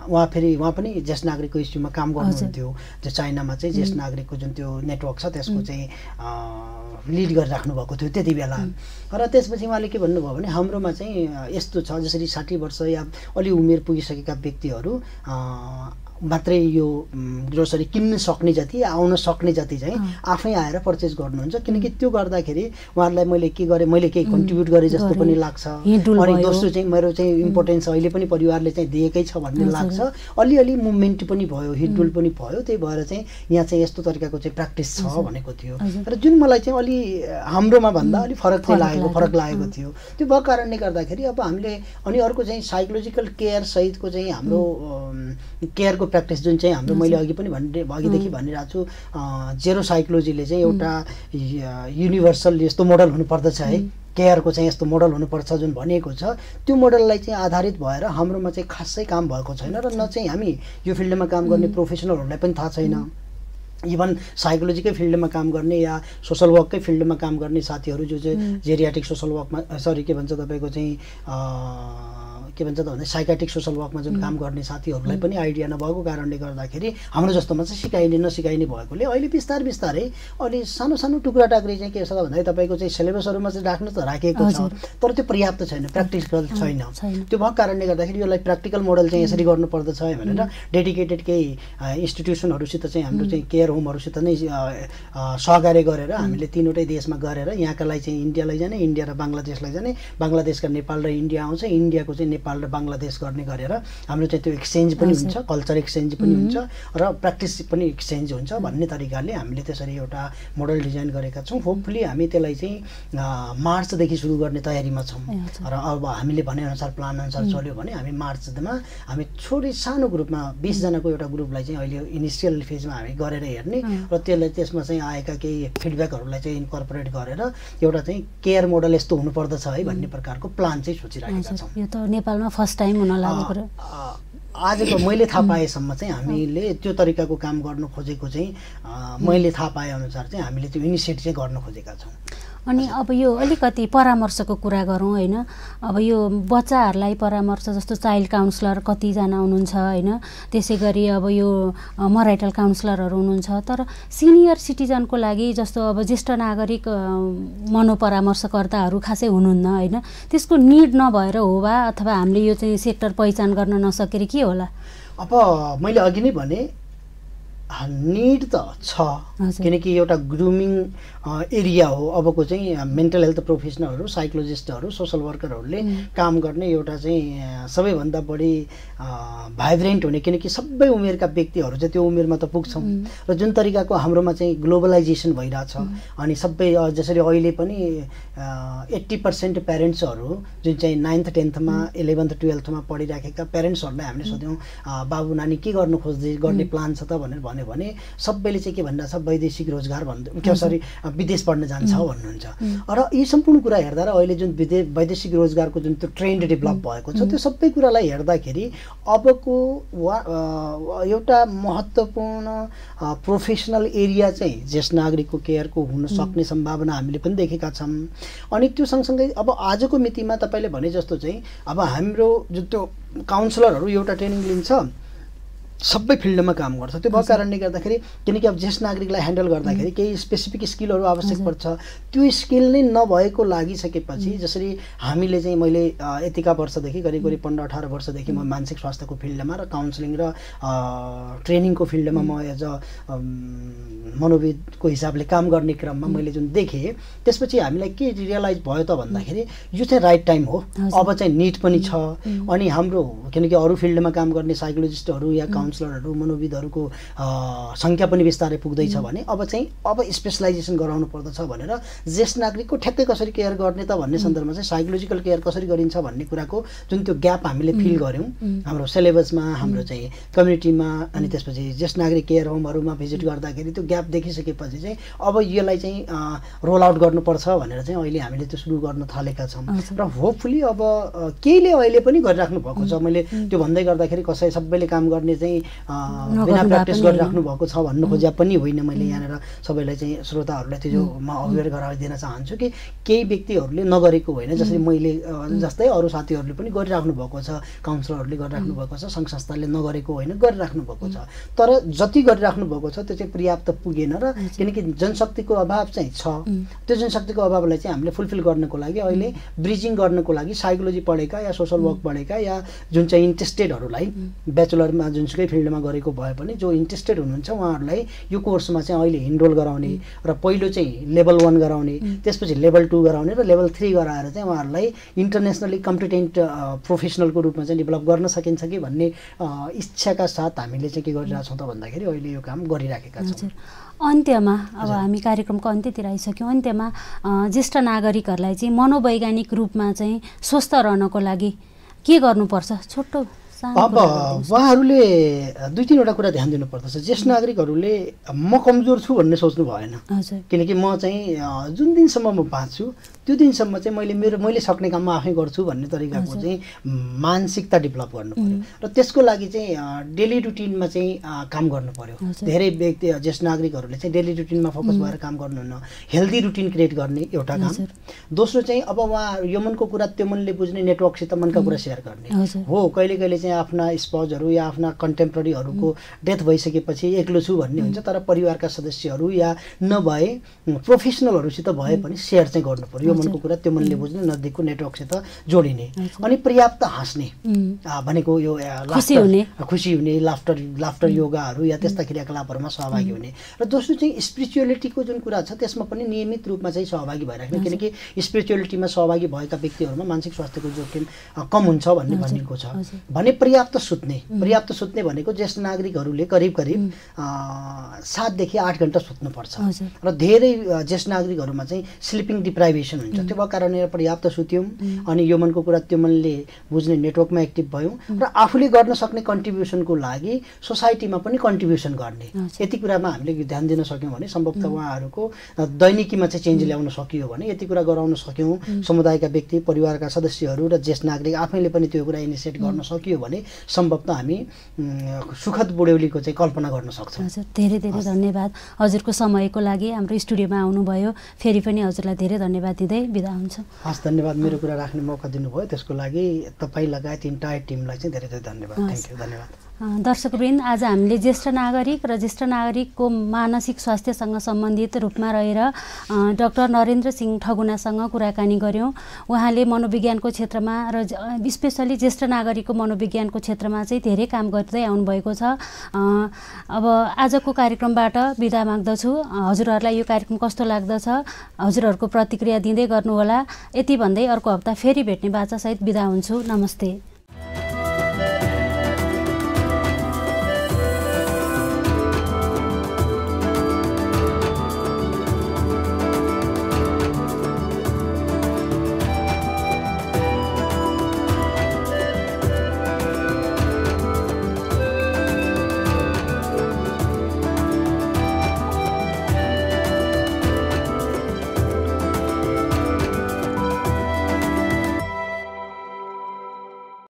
उहाँ पनि ज्येष्ठ नागरिकको इस्युमा काम गर्नुहुन्थ्यो, त्यो चाइनामा चाहिँ ज्येष्ठ नागरिकको जुन त्यो नेटवर्क छ त्यसको चाहिँ लिड गरिराख्नु भएको थियो त्यति बेला। र त्यसपछि उहाँले के भन्नुभयो भने हाम्रोमा चाहिँ यस्तो छ, जसरी 60 वर्ष या अलि उमेर पुगिसकेका व्यक्तिहरू मात्रै यो ग्रोसरी किन्न सक्ने जति, आउन सक्ने जति चाहिँ आफै आएर पर्चेस गर्नुहुन्छ, किनकि त्यो गर्दाखेरि उहाँहरूलाई मैले के गरेँ, मैले केही कन्ट्रिब्युट गरेँ जस्तो पनि लाग्छ। अनि दोस्रो चाहिँ मेरो चाहिँ इम्पोर्टेन्स अहिले पनि परिवारले चाहिँ दिएकै छ भन्ने लाग्छ। अलिअलि मुभमेन्ट पनि भयो, हिडडुल पनि भयो, त्यही भएर चाहिँ यहाँ चाहिँ यस्तो तरिकाको चाहिँ प्र्याक्टिस छ भनेको थियो। र जुन मलाई चाहिँ अलि हाम्रोमा भन्दा अलि फरक लागेको थियो। त्यो भएको कारणले गर्दाखेरि अब हामीले अनि अर्को चाहिँ साइकोलोजिकल केयर सहितको चाहिँ हाम्रो केयरको प्र्याक्टिस जुन चाहिँ हाम्रो, मैले अघिदेखि भनिरहेको छु, जेरो साइकोलोजीले चाहिँ एउटा युनिभर्सल यस्तो मोडल हुनुपर्दछ है, केयरको चाहिँ यस्तो मोडल हुनुपर्छ जुन भनिएको छ, त्यो मोडललाई चाहिँ आधारित भएर हाम्रोमा चाहिँ खासै काम भएको छैन। र न चाहिँ हामी यो फिल्डमा काम गर्ने प्रोफेसनलहरूलाई पनि थाहा छैन, इभन साइकोलोजीकै फिल्डमा काम गर्ने या सोसल वर्ककै फिल्डमा काम गर्ने साथीहरू जो चाहिँ जेरियाट्रिक सोसल वर्कमा के भन्छ तपाईँको चाहिँ के भन्छ त भन्दा साइकाट्रिक सोसल वर्कमा जुन काम गर्ने साथीहरूलाई पनि आइडिया नभएको कारणले गर्दाखेरि हाम्रो जस्तोमा चाहिँ नसिकाइने भएकोले अहिले बिस्तारै अहिले सानो सानो टुक्रा टाक्री चाहिँ के छ भन्दा तपाईँको चाहिँ सिलेबसहरूमा चाहिँ राख्नु त राखेको छ, तर त्यो पर्याप्त छैन, प्र्याक्टिकल छैन। त्यो भएको कारणले गर्दाखेरि यसलाई प्र्याक्टिकल मोडल चाहिँ यसरी गर्नुपर्दछ भनेर डेडिकेटेड केही इन्स्टिट्युसनहरूसित चाहिँ हाम्रो चाहिँ केयर होमहरूसित नै सहकार्य गरेर हामीले तीनवटै देशमा गरेर यहाँकालाई चाहिँ इन्डियालाई जाने, इन्डिया र बङ्गलादेशलाई जाने, बङ्गलादेशका नेपाल र इन्डिया आउँछ, इन्डियाको चाहिँ नेपाल र बङ्गलादेश गर्ने गरेर हाम्रो चाहिँ त्यो एक्सचेन्ज पनि हुन्छ, कल्चर एक्सचेन्ज पनि हुन्छ र प्र्याक्टिस पनि एक्सचेन्ज हुन्छ भन्ने तरिकाले हामीले त्यसरी एउटा मोडल डिजाइन गरेका छौँ। होपफुली हामी त्यसलाई चाहिँ मार्चदेखि सुरु गर्ने तयारीमा छौँ र अब हामीले भनेअनुसार प्लानअनुसार चल्यो भने हामी मार्चमा हामी छोटै सानो ग्रुपमा 20 जनाको एउटा ग्रुपलाई चाहिँ अहिले इनिसियल फेजमा हामी गरेर हेर्ने र त्यसमा चाहिँ आएका केही फिडब्याकहरूलाई चाहिँ इन्कर्पोरेट गरेर एउटा चाहिँ केयर मोडल यस्तो हुनुपर्दछ है भन्ने प्रकारको प्लान चाहिँ सोचिरहेका छौँ। यो त नेपालमा फर्स्ट टाइम हुन लागेको आजको मैले थाहा पाएसम्म चाहिँ हामीले त्यो तरिकाको काम गर्न खोजेको चाहिँ मैले थाहा पाए अनुसार चाहिँ हामीले त्यो इनिसिएट चाहिँ गर्न खोजेका छौँ। अनि अब यो अलिकति परामर्शको कुरा गरौँ होइन, अब यो बच्चाहरूलाई परामर्श जस्तो चाइल्ड काउन्सलर कतिजना हुनुहुन्छ होइन, त्यसै गरी अब यो मराइटल काउन्सलरहरू हुनुहुन्छ, तर सिनियर सिटिजनको लागि जस्तो अब ज्येष्ठ नागरिक मनोपरामर्शकर्ताहरू खासै हुनुहुन्न होइन, त्यसको निड नभएर हो वा अथवा हामीले यो चाहिँ सेक्टर पहिचान गर्न नसकेर के होला? अब मैले अघि नै भने निड त छ, किनकि एउटा ग्रुमिङ एरिया हो। अबको चाहिँ मेन्टल हेल्थ प्रोफेसनलहरू, साइकोलोजिस्टहरू, सोसल वर्करहरूले काम गर्ने एउटा चाहिँ सबैभन्दा बढी भाइब्रेन्ट हुने, किनकि सबै उमेरका व्यक्तिहरू चाहिँ त्यो उमेरमा त पुग्छौँ र जुन तरिकाको हाम्रोमा चाहिँ ग्लोबलाइजेसन भइरहेछ अनि सबै जसरी अहिले पनि 80% प्यारेन्ट्सहरू जुन चाहिँ 9th 10thमा 11th 12thमा पढिराखेका प्यारेन्ट्सहरूलाई हामीले सोध्यौँ बाबु नानी के गर्नु खोज्दै गर्ने प्लान छ त भनेर भन्यो भने सबैले चाहिँ के भनिरहेछ, वैदेशिक रोजगार भन्दै सरी विदेश पढ्न जान्छ भन्नुहुन्छ। र यी सम्पूर्ण कुरा हेर्दा र अहिले जुन वैदेशिक रोजगारको जुन त्यो ट्रेन्ड डेभलप भएको छ त्यो सबै कुरालाई हेर्दाखेरि अबको एउटा महत्त्वपूर्ण प्रोफेसनल एरिया चाहिँ ज्येष्ठ नागरिकको केयरको हुन सक्ने सम्भावना हामीले पनि देखेका छौँ। अनि त्यो सँगसँगै अब आजको मितिमा तपाईँले भने जस्तो चाहिँ अब हाम्रो जुन त्यो काउन्सलरहरू एउटा ट्रेनिङ लिन्छ, सबै फिल्डमा काम गर्छ। त्यो भएको कारणले गर्दाखेरि किनकि अब ज्येष्ठ नागरिकलाई ह्यान्डल गर्दाखेरि केही स्पेसिफिक स्किलहरू आवश्यक पर्छ। त्यो स्किल नै नभएको लागिसकेपछि जसरी हामीले चाहिँ मैले यतिका वर्षदेखि करिब 15-18 वर्षदेखि म मानसिक स्वास्थ्यको फिल्डमा र काउन्सिलिङ र ट्रेनिङको फिल्डमा म एज अ मनोविदको हिसाबले काम गर्ने क्रममा मैले जुन देखेँ, त्यसपछि हामीलाई के रियलाइज भयो त भन्दाखेरि यो चाहिँ राइट टाइम हो। अब चाहिँ निड पनि छ अनि हाम्रो किनकि अरू फिल्डमा काम गर्ने साइकोलोजिस्टहरू या काउन्सलरहरू मनोविदहरूको सङ्ख्या पनि बिस्तारै पुग्दैछ भने अब स्पेसलाइजेसन गराउनु पर्दछ भनेर ज्येष्ठ नागरिकको ठ्याक्कै कसरी केयर गर्ने त भन्ने सन्दर्भमा चाहिँ साइकोलोजिकल केयर कसरी गरिन्छ भन्ने कुराको जुन त्यो ग्याप हामीले फिल गऱ्यौँ हाम्रो सिलेबसमा, हाम्रो चाहिँ कम्युनिटीमा अनि त्यसपछि ज्येष्ठ नागरिक केयर होमहरूमा भिजिट गर्दाखेरि त्यो ग्याप देखिसकेपछि चाहिँ अब यसलाई चाहिँ रोल आउट गर्नुपर्छ भनेर चाहिँ अहिले हामीले त्यो सुरु गर्न थालेका छौँ र होपफुली अब केहीले अहिले पनि गरिराख्नु भएको छ। मैले त्यो भन्दै गर्दाखेरि कसै सबैले काम गर्ने चाहिँ बिना प्र्याक्टिस गरिराख्नु भएको छ भन्नु खोज्या पनि होइन। मैले यहाँनिर सबैलाई चाहिँ श्रोताहरूलाई त्यो म अवेर गराइदिन चाहन्छु कि केही व्यक्तिहरूले नगरेको होइन, जसरी मैले जस्तै अरू साथीहरूले पनि गरिराख्नु भएको छ, काउन्सलरहरूले गरिराख्नु भएको छ, सङ्घ संस्थाले नगरेको होइन, गरिराख्नु भएको छ। तर जति गरिराख्नु भएको छ त्यो चाहिँ पर्याप्त पुगेन र किनकि जनशक्तिको अभाव चाहिँ छ। त्यो जनशक्तिको अभावलाई चाहिँ हामीले फुलफिल गर्नको लागि अहिले ब्रिजिङ गर्नको लागि साइकोलोजी पढेका या सोसल वर्क पढेका या जुन चाहिँ इन्ट्रेस्टेडहरूलाई ब्याचलरमा जुनसुकै फिल्डमा गरेको भए पनि जो इन्ट्रेस्टेड हुनुहुन्छ उहाँहरूलाई यो कोर्समा चाहिँ अहिले इनरोल गराउने र पहिलो चाहिँ लेभल 1 गराउने, त्यसपछि लेभल 2 गराउने र लेभल 3 गराएर चाहिँ उहाँहरूलाई इन्टरनेसनली कम्पिटेन्ट प्रोफेसनलको रूपमा चाहिँ डेभलप गर्न सकिन्छ कि भन्ने इच्छाका साथ हामीले चाहिँ के गरिरहेछौँ त भन्दाखेरि अहिले यो काम गरिराखेका छौँ। अन्त्यमा अब हामी कार्यक्रमको अन्त्यतिर आइसक्यौँ। अन्त्यमा ज्येष्ठ नागरिकहरूलाई चाहिँ मनोवैज्ञानिक रूपमा चाहिँ स्वस्थ रहनको लागि के गर्नुपर्छ? छोटो अब उहाँहरूले 2-3वटा कुरा ध्यान दिनुपर्दछ। ज्येष्ठ नागरिकहरूले म कमजोर छु भन्ने सोच्नु भएन, किनकि म चाहिँ जुन दिनसम्म म बाँच्छु त्यो दिनसम्म चाहिँ मैले सक्ने काम म आफै गर्छु भन्ने तरिकाको चाहिँ मानसिकता डेभलप गर्नु पर्यो र त्यसको लागि चाहिँ डेली रुटिनमा चाहिँ काम गर्नु पर्यो। धेरै व्यक्ति ज्येष्ठ नागरिकहरूले चाहिँ डेली रुटिनमा फोकस भएर काम गर्नुहुन्न, हेल्दी रुटिन क्रिएट गर्ने एउटा काम। दोस्रो चाहिँ अब उहाँ यो मनको कुरा त्यो मनले बुझ्ने नेटवर्कसित मनका कुरा सेयर गर्ने हो। कहिले कहिले चाहिँ आफ्ना स्पाउजहरू या आफ्ना कन्टेम्पोरेरीहरूको डेथ भइसकेपछि एक्लो छु भन्ने हुन्छ, तर परिवारका सदस्यहरू या नभए प्रोफेसनलहरूसित भए पनि सेयर चाहिँ गर्नु पर्यो। मनको कुरा त्यो मनले बुझ्ने नजिकको नेटवर्कसित जोडिने अनि पर्याप्त हाँस्ने भनेको यो खुसी हुने लाफ्टर योगाहरू या त्यस्ता क्रियाकलापहरूमा सहभागी हुने। र दोस्रो चाहिँ स्पिरिचुअलिटीको जुन कुरा छ त्यसमा पनि नियमित रूपमा चाहिँ सहभागी भइराख्ने, किनकि स्पिरिचुअलिटीमा सहभागी भएका व्यक्तिहरूमा मानसिक स्वास्थ्यको जोखिम कम हुन्छ भन्ने भनिएको छ। भने पर्याप्त सुत्ने भनेको ज्येष्ठ नागरिकहरूले करिब 7 देखि 8 घण्टा सुत्नुपर्छ र धेरै ज्येष्ठ नागरिकहरूमा चाहिँ स्लिपिङ डिप्राइभेसन हुन्छ। त्यो भएको कारणले पर्याप्त सुत्यौँ अनि यो मनको कुरा त्यो मनले बुझ्ने नेटवर्कमा एक्टिभ भयौँ र आफूले गर्न सक्ने कन्ट्रिब्युसनको लागि सोसाइटीमा पनि कन्ट्रिब्युसन गर्ने यति कुरामा हामीले ध्यान दिन सक्यौँ भने सम्भवतः उहाँहरूको दैनिकीमा चाहिँ चेन्ज ल्याउन सकियो भने यति कुरा गराउन सक्यौँ समुदायका व्यक्ति परिवारका सदस्यहरू र ज्येष्ठ नागरिक आफैले पनि त्यो कुरा इनिसिएट गर्न सकियो भने सम्भवतः हामी सुखद बुढ्यौलीको चाहिँ कल्पना गर्न सक्छौँ। हजुर धेरै धेरै धन्यवाद हजुरको समयको लागि हाम्रो स्टुडियोमा आउनुभयो। फेरि पनि हजुरलाई धेरै धन्यवाद दिँदै बिदा हुन्छु। हस् धन्यवाद मेरो कुरा राख्ने मौका दिनुभयो त्यसको लागि तपाईँ लगायत इन्टायर टिमलाई चाहिँ धेरै धेरै धन्यवाद। थ्याङ्क यू धन्यवाद। दर्शकवृन्द आज हामीले ज्येष्ठ नागरिक र ज्येष्ठ नागरिकको मानसिक स्वास्थ्यसँग सम्बन्धित रूपमा रहेर डाक्टर नरेन्द्र सिंह ठगुनासँग कुराकानी गऱ्यौँ। उहाँले मनोविज्ञानको क्षेत्रमा र स्पेसली ज्येष्ठ नागरिकको मनोविज्ञानको क्षेत्रमा चाहिँ धेरै काम गर्दै आउनुभएको छ। अब आजको कार्यक्रमबाट बिदा माग्दछु। हजुरहरूलाई यो कार्यक्रम कस्तो लाग्दछ हजुरहरूको प्रतिक्रिया दिँदै गर्नुहोला। यति भन्दै अर्को हप्ता फेरि भेट्ने बाचासहित बिदा हुन्छु। नमस्ते।